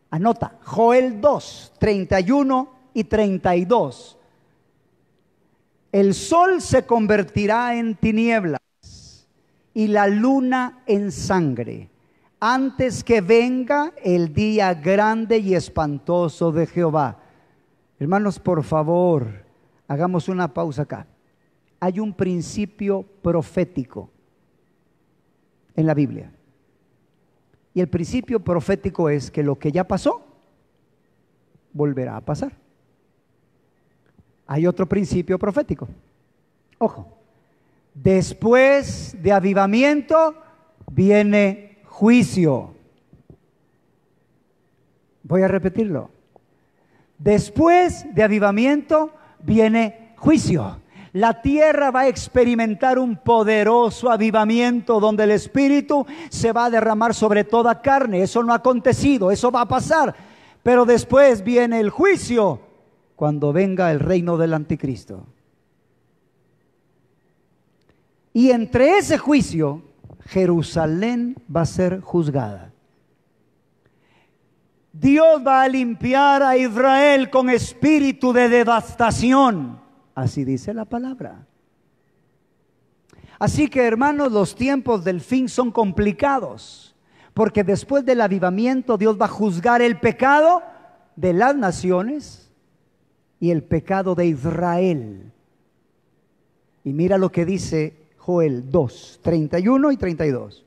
Anota, Joel 2:31 y 32. El sol se convertirá en tinieblas y la luna en sangre, antes que venga el día grande y espantoso de Jehová. Hermanos, por favor, hagamos una pausa acá. Hay un principio profético en la Biblia. Y el principio profético es que lo que ya pasó, volverá a pasar. Hay otro principio profético. Ojo, después de avivamiento viene juicio. Voy a repetirlo. Después de avivamiento viene juicio. La tierra va a experimentar un poderoso avivamiento donde el Espíritu se va a derramar sobre toda carne. Eso no ha acontecido, eso va a pasar. Pero después viene el juicio cuando venga el reino del anticristo. Y entre ese juicio, Jerusalén va a ser juzgada. Dios va a limpiar a Israel con espíritu de devastación. Así dice la palabra. Así que, hermanos, los tiempos del fin son complicados, porque después del avivamiento Dios va a juzgar el pecado de las naciones y el pecado de Israel. Y mira lo que dice Joel 2:31 y 32.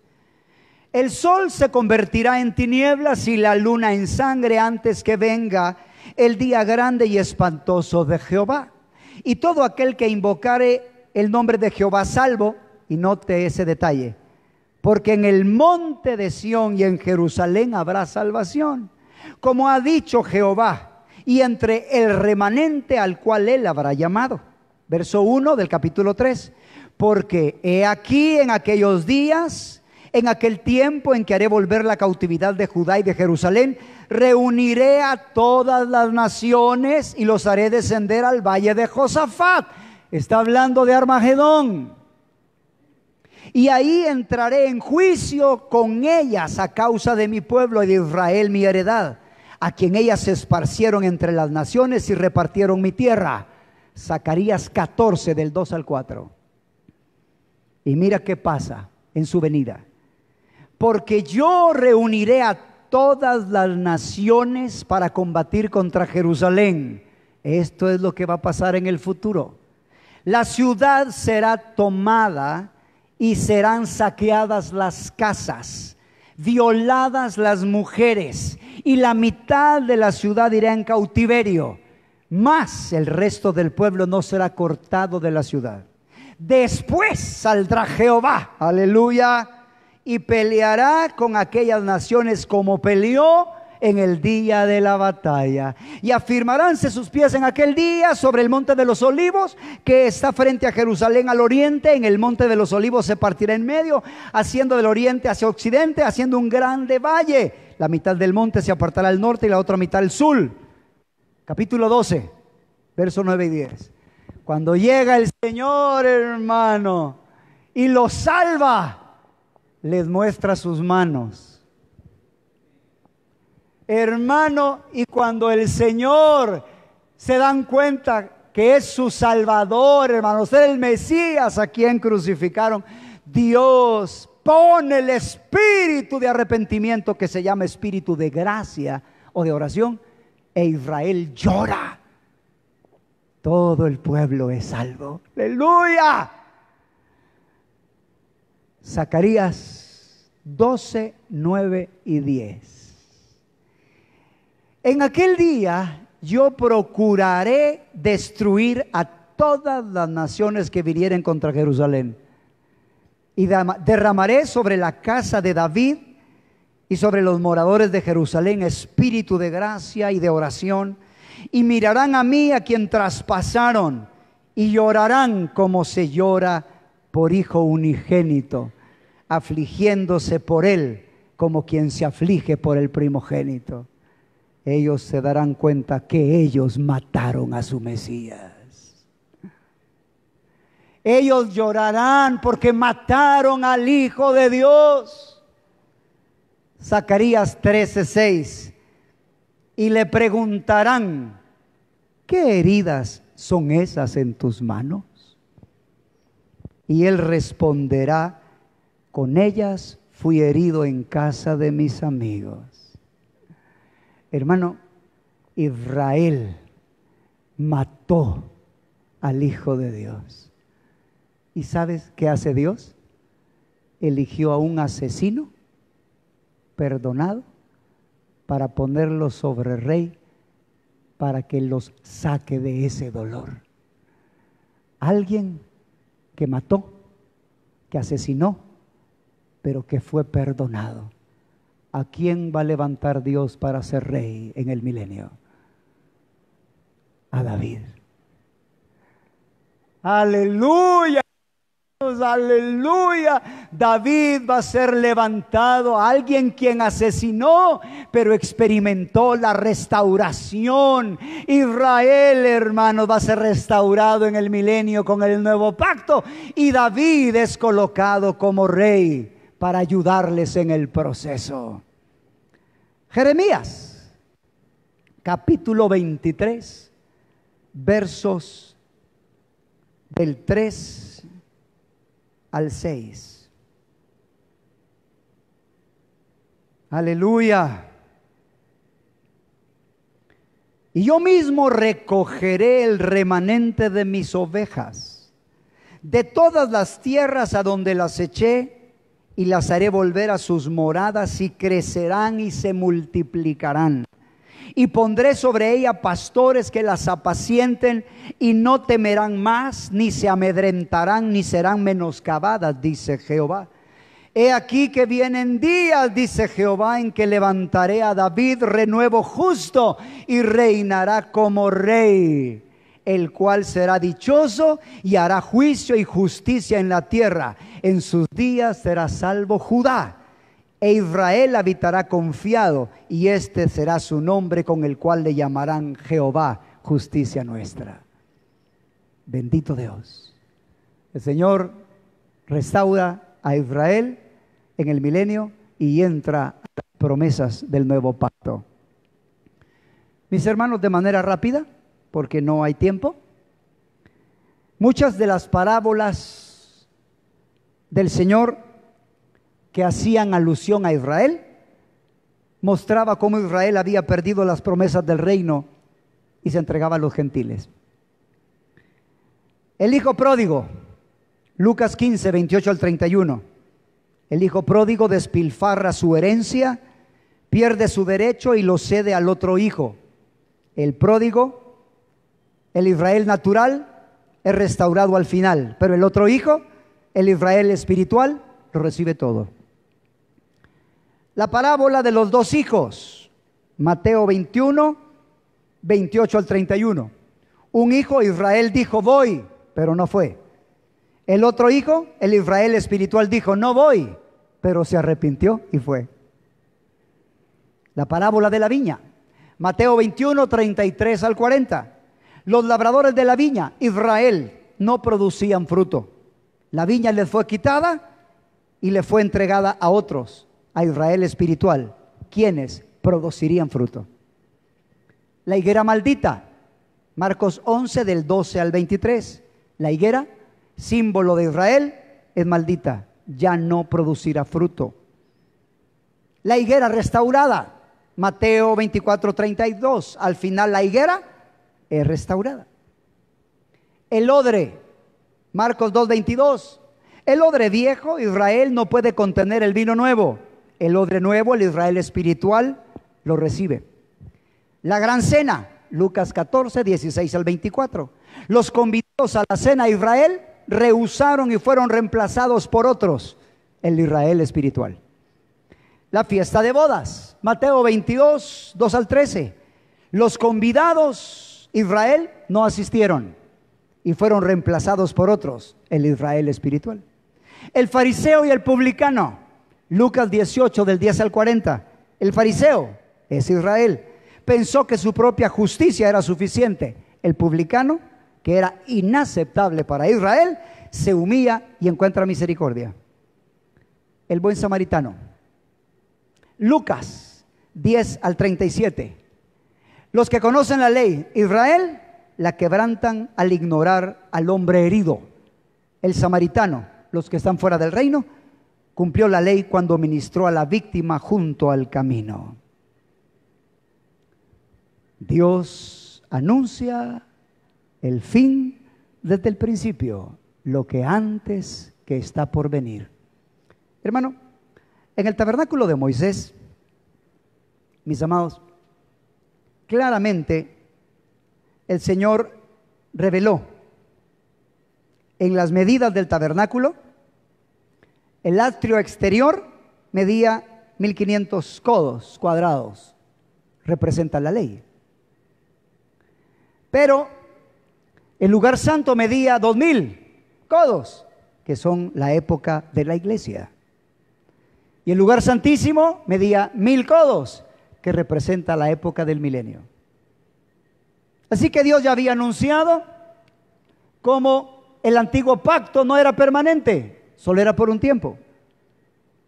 El sol se convertirá en tinieblas y la luna en sangre antes que venga el día grande y espantoso de Jehová. Y todo aquel que invocare el nombre de Jehová salvo, y note ese detalle, porque en el monte de Sión y en Jerusalén habrá salvación, como ha dicho Jehová, y entre el remanente al cual él habrá llamado. Verso 1 del capítulo 3. Porque he aquí en aquellos días, en aquel tiempo en que haré volver la cautividad de Judá y de Jerusalén, reuniré a todas las naciones y los haré descender al valle de Josafat. Está hablando de Armagedón. Y ahí entraré en juicio con ellas a causa de mi pueblo y de Israel mi heredad, a quien ellas se esparcieron entre las naciones y repartieron mi tierra. Zacarías 14 del 2 al 4. Y mira qué pasa en su venida. Porque yo reuniré a todas las naciones para combatir contra Jerusalén. Esto es lo que va a pasar en el futuro. La ciudad será tomada y serán saqueadas las casas, violadas las mujeres, y la mitad de la ciudad irá en cautiverio, mas el resto del pueblo no será cortado de la ciudad. Después saldrá Jehová, aleluya, y peleará con aquellas naciones como peleó en el día de la batalla. Y afirmaránse sus pies en aquel día sobre el monte de los olivos, que está frente a Jerusalén al oriente. En el monte de los olivos se partirá en medio, haciendo del oriente hacia occidente, haciendo un grande valle. La mitad del monte se apartará al norte y la otra mitad al sur. Capítulo 12, versos 9 y 10. Cuando llega el Señor, hermano, y los salva, les muestra sus manos. Hermano, y cuando el Señor se dan cuenta que es su Salvador, hermano, es el Mesías a quien crucificaron, Dios pone el espíritu de arrepentimiento que se llama espíritu de gracia o de oración, e Israel llora. Todo el pueblo es salvo. ¡Aleluya! Zacarías 12, 9 y 10. En aquel día yo procuraré destruir a todas las naciones que vinieren contra Jerusalén, y derramaré sobre la casa de David y sobre los moradores de Jerusalén espíritu de gracia y de oración, y mirarán a mí a quien traspasaron, y llorarán como se llora por hijo unigénito, afligiéndose por él como quien se aflige por el primogénito. Ellos se darán cuenta que ellos mataron a su Mesías. Ellos llorarán porque mataron al Hijo de Dios. Zacarías 13:6. Y le preguntarán: ¿qué heridas son esas en tus manos? Y él responderá: con ellas fui herido en casa de mis amigos. Hermano, Israel mató al Hijo de Dios. ¿Y sabes qué hace Dios? Eligió a un asesino perdonado para ponerlo sobre rey, para que los saque de ese dolor. Alguien que mató, que asesinó, pero que fue perdonado. ¿A quién va a levantar Dios para ser rey en el milenio? A David. ¡Aleluya! Aleluya, David va a ser levantado, alguien quien asesinó, pero experimentó la restauración. Israel, hermanos, va a ser restaurado en el milenio con el nuevo pacto, y David es colocado como rey para ayudarles en el proceso. Jeremías, capítulo 23, versos del 3 al 6. Aleluya. Y yo mismo recogeré el remanente de mis ovejas de todas las tierras a donde las eché, y las haré volver a sus moradas, y crecerán y se multiplicarán. Y pondré sobre ella pastores que las apacienten, y no temerán más, ni se amedrentarán, ni serán menoscabadas, dice Jehová. He aquí que vienen días, dice Jehová, en que levantaré a David renuevo justo, y reinará como rey, el cual será dichoso y hará juicio y justicia en la tierra. En sus días será salvo Judá, e Israel habitará confiado, y este será su nombre con el cual le llamarán Jehová, justicia nuestra. Bendito Dios. El Señor restaura a Israel en el milenio y entra a las promesas del nuevo pacto. Mis hermanos, de manera rápida, porque no hay tiempo, muchas de las parábolas del Señor que hacían alusión a Israel, mostraba cómo Israel había perdido las promesas del reino y se entregaba a los gentiles. El hijo pródigo, Lucas 15, 28 al 31. El hijo pródigo despilfarra su herencia, pierde su derecho y lo cede al otro hijo. El pródigo, el Israel natural, es restaurado al final, pero el otro hijo, el Israel espiritual, lo recibe todo. La parábola de los dos hijos, Mateo 21, 28 al 31. Un hijo, Israel, dijo: voy, pero no fue. El otro hijo, el Israel espiritual, dijo: no voy, pero se arrepintió y fue. La parábola de la viña, Mateo 21, 33 al 40. Los labradores de la viña, Israel, no producían fruto. La viña les fue quitada y le fue entregada a otros, a Israel espiritual, quienes producirían fruto. La higuera maldita, Marcos 11 del 12 al 23. La higuera, símbolo de Israel, es maldita, ya no producirá fruto. La higuera restaurada, Mateo 24, 32. Al final la higuera es restaurada. El odre, Marcos 2, 22. El odre viejo, Israel, no puede contener el vino nuevo. El odre nuevo, el Israel espiritual, lo recibe. La gran cena, Lucas 14, 16 al 24. Los convidados a la cena, Israel, rehusaron y fueron reemplazados por otros, el Israel espiritual. La fiesta de bodas, Mateo 22, 2 al 13. Los convidados, Israel, no asistieron, y fueron reemplazados por otros, el Israel espiritual. El fariseo y el publicano, Lucas 18 del 10 al 40. El fariseo es Israel, pensó que su propia justicia era suficiente. El publicano, que era inaceptable para Israel, se humilla y encuentra misericordia. El buen samaritano, Lucas 10 al 37. Los que conocen la ley, Israel, la quebrantan al ignorar al hombre herido. El samaritano, los que están fuera del reino, cumplió la ley cuando ministró a la víctima junto al camino. Dios anuncia el fin desde el principio, lo que antes que está por venir. Hermano, en el tabernáculo de Moisés, mis amados, claramente el Señor reveló en las medidas del tabernáculo. El atrio exterior medía 1500 codos cuadrados, representa la ley. Pero el lugar santo medía 2000 codos, que son la época de la iglesia. Y el lugar santísimo medía 1000 codos, que representa la época del milenio. Así que Dios ya había anunciado cómo el antiguo pacto no era permanente, solo era por un tiempo.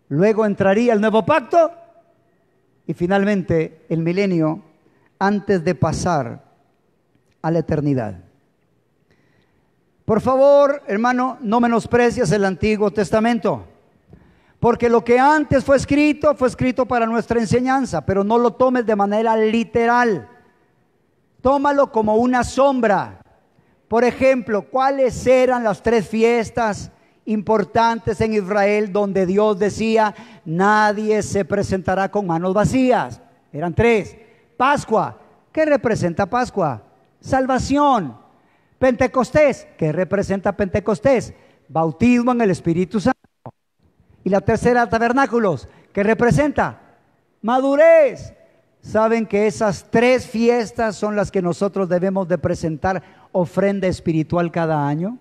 Luego entraría el nuevo pacto y finalmente el milenio, antes de pasar a la eternidad. Por favor, hermano, no menosprecies el Antiguo Testamento, porque lo que antes fue escrito para nuestra enseñanza, pero no lo tomes de manera literal. Tómalo como una sombra. Por ejemplo, ¿cuáles eran las 3 fiestas importantes en Israel donde Dios decía, nadie se presentará con manos vacías? Eran 3. Pascua, ¿qué representa Pascua? Salvación. Pentecostés, ¿qué representa Pentecostés? Bautismo en el Espíritu Santo. Y la tercera, tabernáculos, ¿qué representa? Madurez. ¿Saben que esas 3 fiestas son las que nosotros debemos de presentar ofrenda espiritual cada año?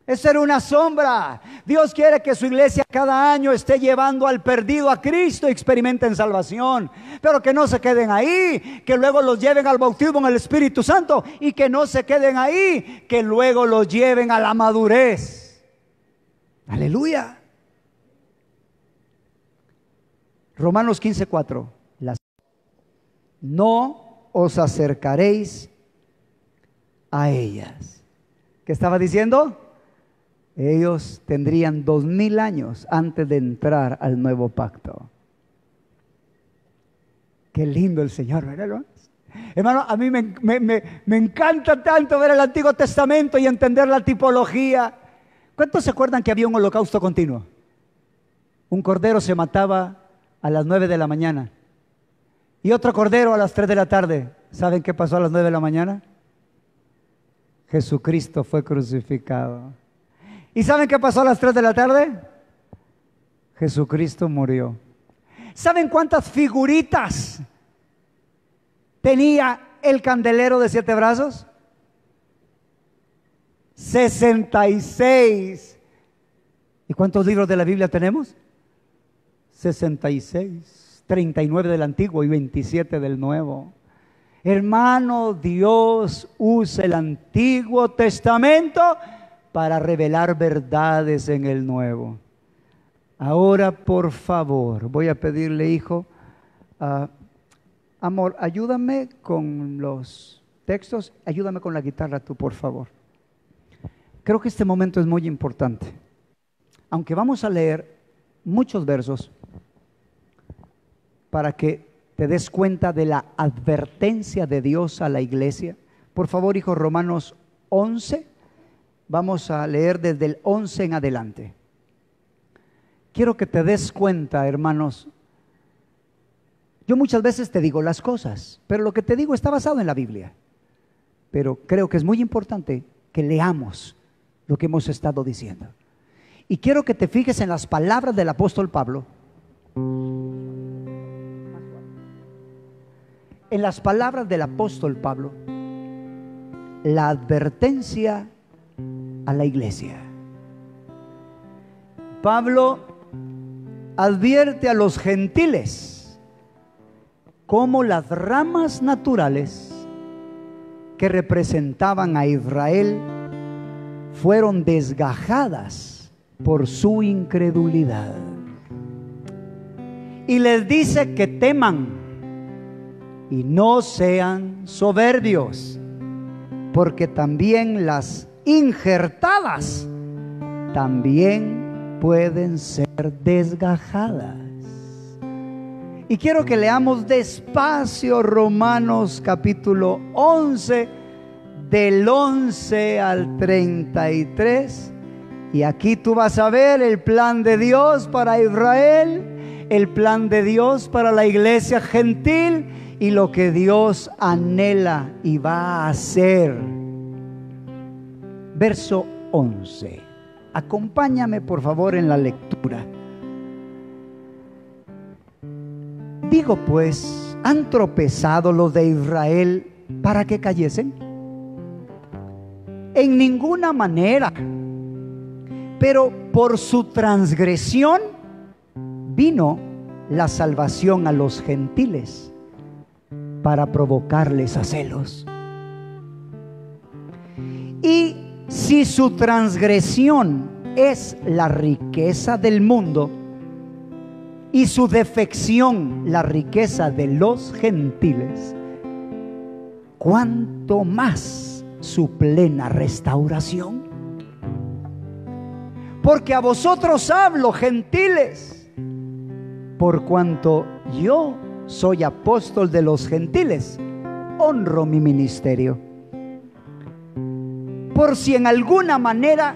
Esa era una sombra. Dios quiere que su iglesia cada año esté llevando al perdido a Cristo y experimenten salvación, pero que no se queden ahí, que luego los lleven al bautismo en el Espíritu Santo, y que no se queden ahí, que luego los lleven a la madurez. Aleluya. Romanos 15:4. No os acercaréis a ellas. ¿Qué estaba diciendo? Ellos tendrían 2000 años antes de entrar al nuevo pacto. Qué lindo el Señor, ¿verdad, hermanos? Hermano, a mí me encanta tanto ver el Antiguo Testamento y entender la tipología. ¿Cuántos se acuerdan que había un holocausto continuo? Un cordero se mataba a las 9 de la mañana y otro cordero a las 3 de la tarde. ¿Saben qué pasó a las 9 de la mañana? Jesucristo fue crucificado. ¿Y saben qué pasó a las 3 de la tarde? Jesucristo murió. ¿Saben cuántas figuritas tenía el candelero de 7 brazos? 66. ¿Y cuántos libros de la Biblia tenemos? 66, 39 del Antiguo y 27 del Nuevo. Hermano, Dios usa el Antiguo Testamento para revelar verdades en el Nuevo. Ahora, por favor, voy a pedirle, hijo, amor, ayúdame con los textos, ayúdame con la guitarra tú, por favor. Creo que este momento es muy importante. Aunque vamos a leer muchos versos para que te des cuenta de la advertencia de Dios a la iglesia. Por favor, hijo, Romanos 11, vamos a leer desde el 11 en adelante. Quiero que te des cuenta, hermanos. Yo muchas veces te digo las cosas, pero lo que te digo está basado en la Biblia. Pero creo que es muy importante que leamos lo que hemos estado diciendo. Y quiero que te fijes en las palabras del apóstol Pablo. En las palabras del apóstol Pablo, la advertencia a la iglesia. Pablo advierte a los gentiles cómo las ramas naturales que representaban a Israel fueron desgajadas por su incredulidad. Y les dice que teman y no sean soberbios, porque también las injertadas también pueden ser desgajadas. Y quiero que leamos despacio Romanos capítulo 11, del 11 al 33. Y aquí tú vas a ver el plan de Dios para Israel, el plan de Dios para la iglesia gentil y lo que Dios anhela y va a hacer. Verso 11. Acompáñame por favor en la lectura. Digo pues, ¿han tropezado los de Israel para que cayesen? En ninguna manera. Pero por su transgresión vino la salvación a los gentiles para provocarles a celos. Y si su transgresión es la riqueza del mundo y su defección la riqueza de los gentiles, ¿cuánto más su plena restauración? Porque a vosotros hablo, gentiles, por cuanto yo soy apóstol de los gentiles, honro mi ministerio. Por si en alguna manera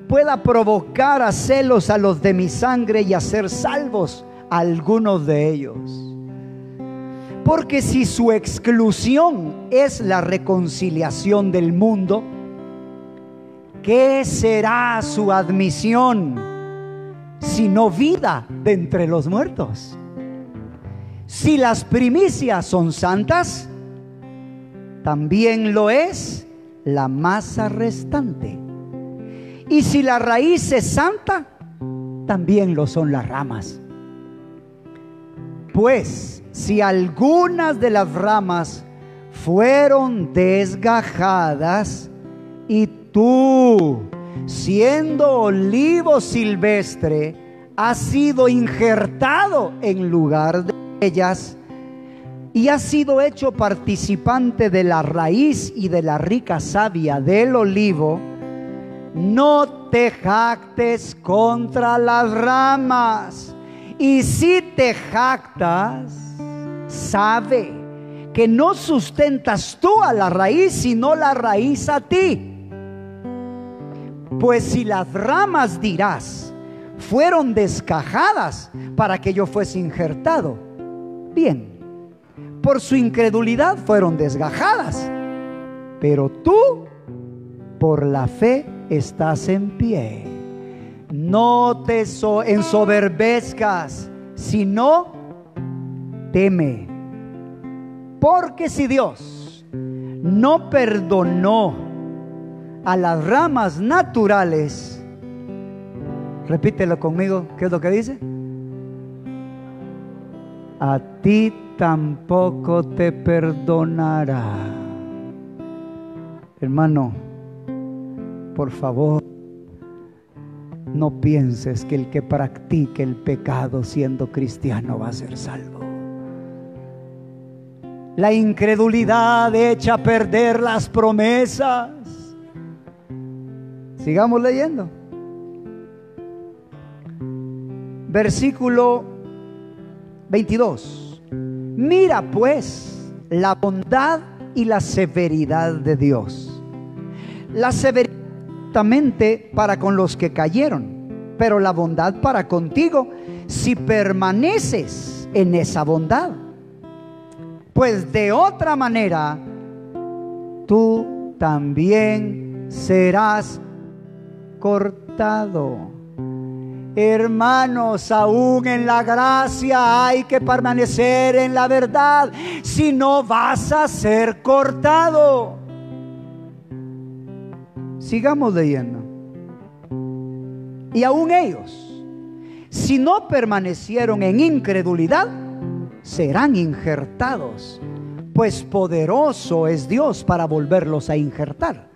pueda provocar a celos a los de mi sangre y hacer salvos a algunos de ellos. Porque si su exclusión es la reconciliación del mundo, ¿qué será su admisión sino vida de entre los muertos? Si las primicias son santas, también lo es la masa restante. Y si la raíz es santa, también lo son las ramas. Pues si algunas de las ramas fueron desgajadas y tú, siendo olivo silvestre, has sido injertado en lugar de ellas y has sido hecho participante de la raíz y de la rica savia del olivo, no te jactes contra las ramas. Y si te jactas, sabe que no sustentas tú a la raíz, sino la raíz a ti. Pues si las ramas, dirás, fueron desgajadas para que yo fuese injertado, bien, por su incredulidad fueron desgajadas, pero tú por la fe estás en pie. No te ensoberbezcas, sino teme. Porque si Dios no perdonó a las ramas naturales, repítelo conmigo, ¿qué es lo que dice? A ti tampoco te perdonará. Hermano, por favor, no pienses que el que practique el pecado siendo cristiano va a ser salvo. La incredulidad echa a perder las promesas. Sigamos leyendo. Versículo 22. Mira pues la bondad y la severidad de Dios. La severidad para con los que cayeron, pero la bondad para contigo si permaneces en esa bondad. Pues de otra manera tú también serás cortado. Hermanos, aún en la gracia hay que permanecer en la verdad, si no vas a ser cortado. Sigamos leyendo. Y aún ellos, si no permanecieron en incredulidad, serán injertados, pues poderoso es Dios para volverlos a injertar.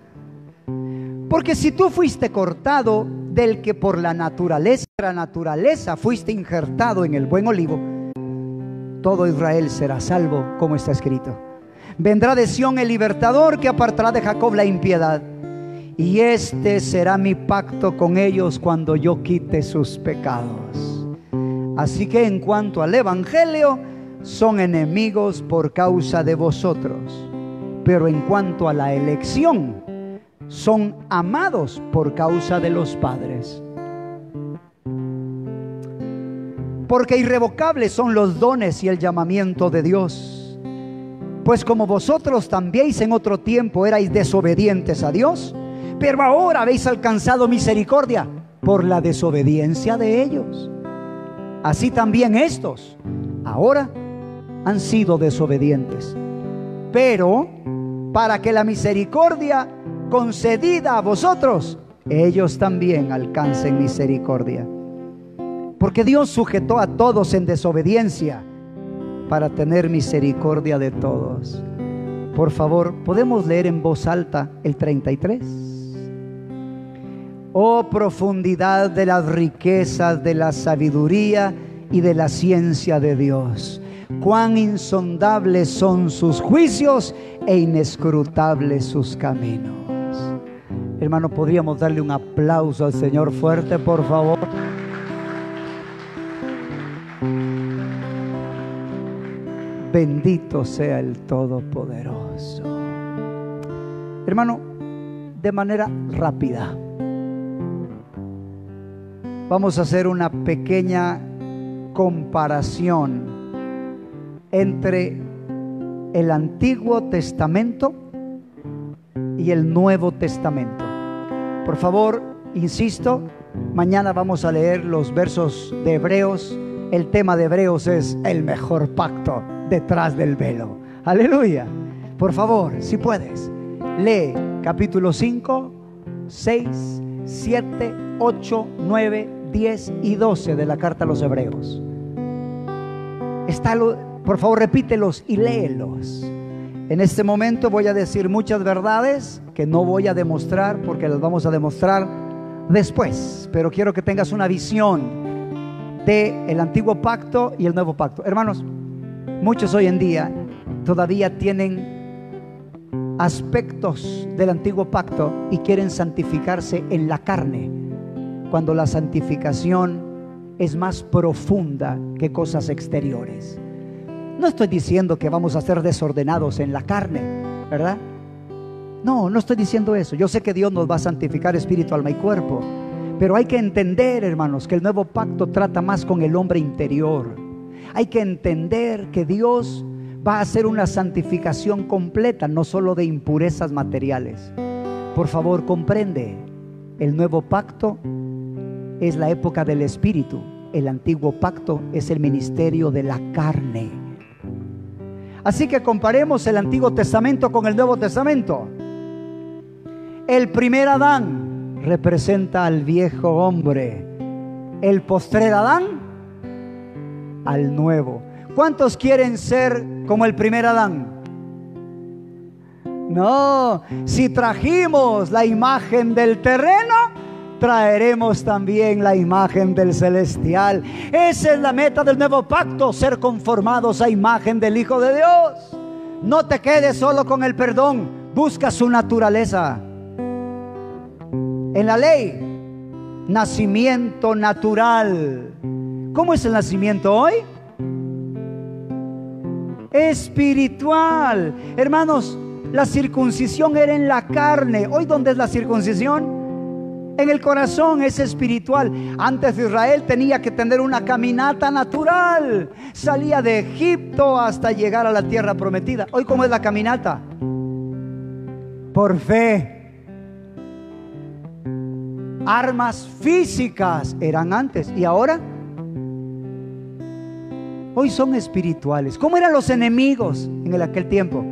Porque si tú fuiste cortado del que por la naturaleza fuiste injertado en el buen olivo, todo Israel será salvo, como está escrito. Vendrá de Sión el libertador, que apartará de Jacob la impiedad. Y este será mi pacto con ellos cuando yo quite sus pecados. Así que en cuanto al evangelio, son enemigos por causa de vosotros. Pero en cuanto a la elección, son amados por causa de los padres. Porque irrevocables son los dones y el llamamiento de Dios. Pues como vosotros también en otro tiempo erais desobedientes a Dios, pero ahora habéis alcanzado misericordia por la desobediencia de ellos. Así también estos ahora han sido desobedientes, pero para que la misericordia concedida a vosotros, ellos también alcancen misericordia. Porque Dios sujetó a todos en desobediencia para tener misericordia de todos. Por favor, ¿podemos leer en voz alta el 33? Oh profundidad de las riquezas de la sabiduría y de la ciencia de Dios. Cuán insondables son sus juicios e inescrutables sus caminos. Hermano, ¿podríamos darle un aplauso al Señor fuerte, por favor? Bendito sea el Todopoderoso. Hermano, de manera rápida, vamos a hacer una pequeña comparación entre el Antiguo Testamento y el Nuevo Testamento. Por favor, insisto, mañana vamos a leer los versos de Hebreos. El tema de Hebreos es el mejor pacto detrás del velo. Aleluya. Por favor, si puedes, lee capítulo 5, 6, 7, 8, 9, 10 y 12 de la carta a los Hebreos. Por favor, repítelos y léelos. En este momento voy a decir muchas verdades que no voy a demostrar, porque las vamos a demostrar después, pero quiero que tengas una visión del antiguo pacto y el nuevo pacto. Hermanos, muchos hoy en día todavía tienen aspectos del antiguo pacto y quieren santificarse en la carne, cuando la santificación es más profunda que cosas exteriores. No estoy diciendo que vamos a ser desordenados en la carne, ¿verdad? No estoy diciendo eso. Yo sé que Dios nos va a santificar espíritu, alma y cuerpo, pero hay que entender, hermanos, que el nuevo pacto trata más con el hombre interior. Hay que entender que Dios va a hacer una santificación completa, no solo de impurezas materiales. Por favor, comprende, el nuevo pacto es la época del espíritu. El antiguo pacto es el ministerio de la carne. Así que comparemos el Antiguo Testamento con el Nuevo Testamento. El primer Adán representa al viejo hombre. El postrer Adán al nuevo. ¿Cuántos quieren ser como el primer Adán? No, si trajimos la imagen del terreno, traeremos también la imagen del celestial. Esa es la meta del nuevo pacto, ser conformados a imagen del Hijo de Dios. No te quedes solo con el perdón, busca su naturaleza. En la ley, nacimiento natural. ¿Cómo es el nacimiento hoy? Espiritual. Hermanos, la circuncisión era en la carne. Hoy, ¿dónde es la circuncisión? En el corazón. Es espiritual. Antes Israel tenía que tener una caminata natural. Salía de Egipto hasta llegar a la tierra prometida. Hoy, ¿cómo es la caminata? Por fe. Armas físicas eran antes, y ahora hoy son espirituales. ¿Cómo eran los enemigos en aquel tiempo?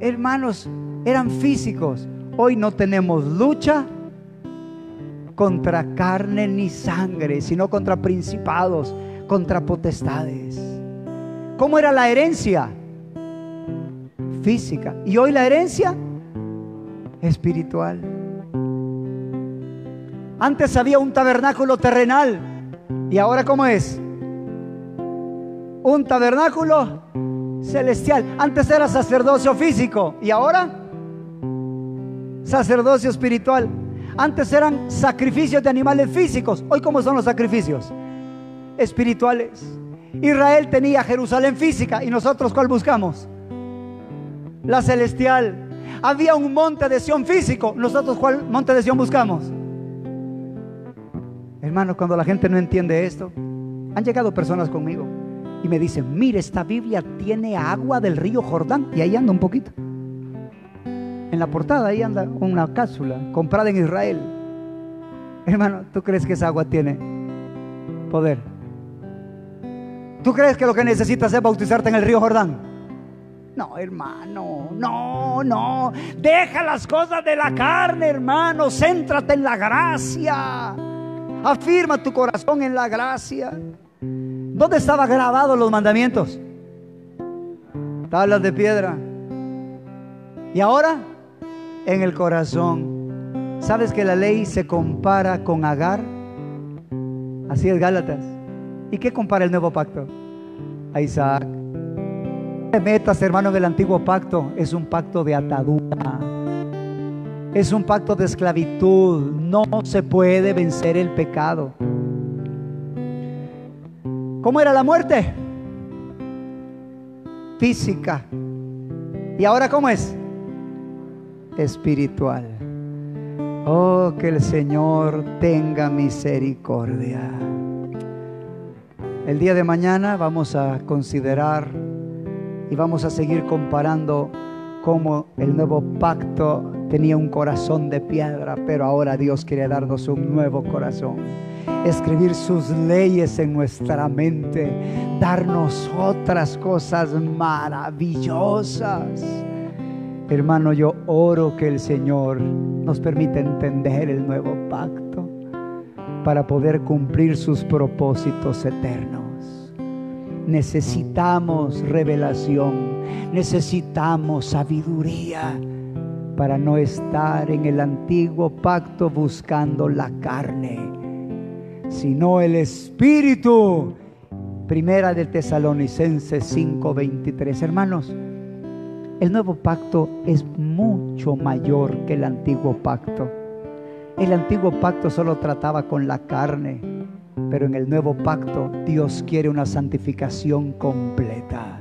Hermanos, eran físicos. Hoy no tenemos lucha contra carne ni sangre, sino contra principados, contra potestades. ¿Cómo era la herencia? Física. Y hoy la herencia espiritual. Antes había un tabernáculo terrenal. ¿Y ahora cómo es? Un tabernáculo celestial. Antes era sacerdocio físico. ¿Y ahora? Sacerdocio espiritual. Antes eran sacrificios de animales físicos. Hoy, ¿cómo son los sacrificios? Espirituales. Israel tenía Jerusalén física. ¿Y nosotros cuál buscamos? La celestial. Había un monte de Sión físico. ¿Nosotros cuál monte de Sión buscamos? Hermanos, cuando la gente no entiende esto, han llegado personas conmigo y me dicen: mire, esta Biblia tiene agua del río Jordán. Y ahí anda un poquito. En la portada ahí anda una cápsula comprada en Israel. Hermano, ¿tú crees que esa agua tiene poder? ¿Tú crees que lo que necesitas es bautizarte en el río Jordán? No, hermano, no. Deja las cosas de la carne, hermano. Céntrate en la gracia. Afirma tu corazón en la gracia. ¿Dónde estaban grabados los mandamientos? Tablas de piedra. ¿Y ahora? En el corazón. ¿Sabes que la ley se compara con Agar? Así es Gálatas. ¿Y qué compara el nuevo pacto? A Isaac. No te metas, hermano, en el antiguo pacto. Es un pacto de atadura. Es un pacto de esclavitud. No se puede vencer el pecado. ¿Cómo era la muerte? Física. ¿Y ahora cómo es? Espiritual. Oh, que el Señor tenga misericordia. El día de mañana vamos a considerar y vamos a seguir comparando cómo el nuevo pacto tenía un corazón de piedra, pero ahora Dios quiere darnos un nuevo corazón, escribir sus leyes en nuestra mente, darnos otras cosas maravillosas. Hermano, yo oro que el Señor nos permita entender el nuevo pacto para poder cumplir sus propósitos eternos. Necesitamos revelación, necesitamos sabiduría para no estar en el antiguo pacto buscando la carne, sino el Espíritu. Primera de Tesalonicenses 5:23. Hermanos, el nuevo pacto es mucho mayor que el antiguo pacto. El antiguo pacto solo trataba con la carne, pero en el nuevo pacto Dios quiere una santificación completa.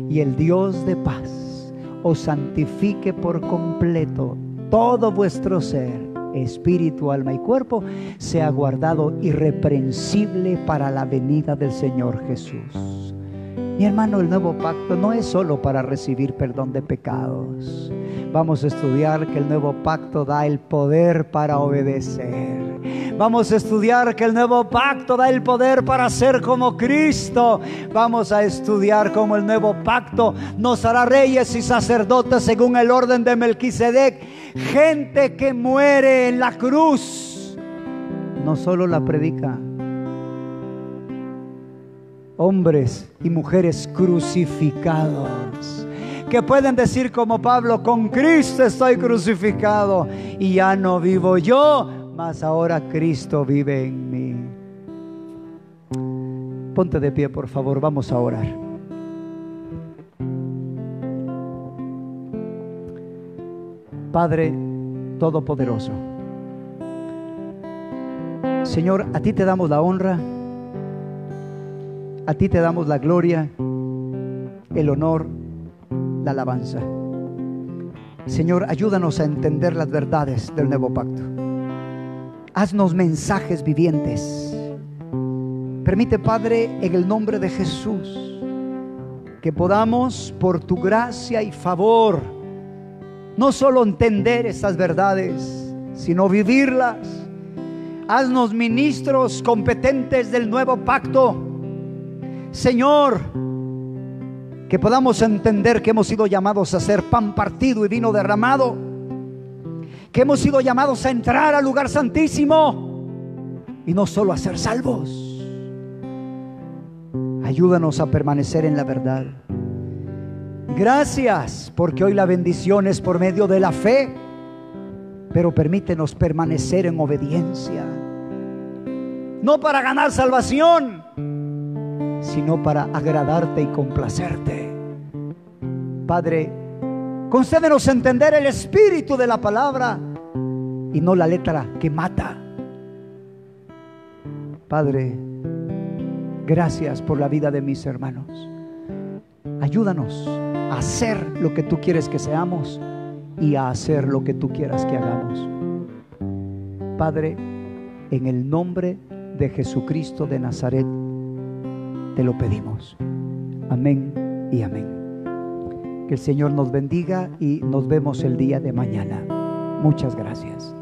Y el Dios de paz os santifique por completo todo vuestro ser, espíritu, alma y cuerpo, sea guardado irreprensible para la venida del Señor Jesús. Mi hermano, el nuevo pacto no es solo para recibir perdón de pecados. Vamos a estudiar que el nuevo pacto da el poder para obedecer. Vamos a estudiar que el nuevo pacto da el poder para ser como Cristo. Vamos a estudiar cómo el nuevo pacto nos hará reyes y sacerdotes según el orden de Melquisedec. Gente que muere en la cruz no solo la predica. Hombres y mujeres crucificados que pueden decir como Pablo: con Cristo estoy crucificado y ya no vivo yo, mas ahora Cristo vive en mí. Ponte de pie, por favor, vamos a orar. Padre Todopoderoso, Señor, a ti te damos la honra, a ti te damos la gloria, el honor, la alabanza. Señor, ayúdanos a entender las verdades del nuevo pacto. Haznos mensajes vivientes. Permite, Padre, en el nombre de Jesús, que podamos, por tu gracia y favor, no solo entender estas verdades, sino vivirlas. Haznos ministros competentes del nuevo pacto. Señor, que podamos entender que hemos sido llamados a ser pan partido y vino derramado, que hemos sido llamados a entrar al lugar santísimo y no solo a ser salvos. Ayúdanos a permanecer en la verdad. Gracias, porque hoy la bendición es por medio de la fe, pero permítenos permanecer en obediencia, no para ganar salvación, sino para agradarte y complacerte. Padre, concédenos entender el espíritu de la palabra y no la letra que mata. Padre, gracias por la vida de mis hermanos. Ayúdanos a hacer lo que tú quieres que seamos y a hacer lo que tú quieras que hagamos. Padre, en el nombre de Jesucristo de Nazaret te lo pedimos. Amén y amén. Que el Señor nos bendiga y nos vemos el día de mañana. Muchas gracias.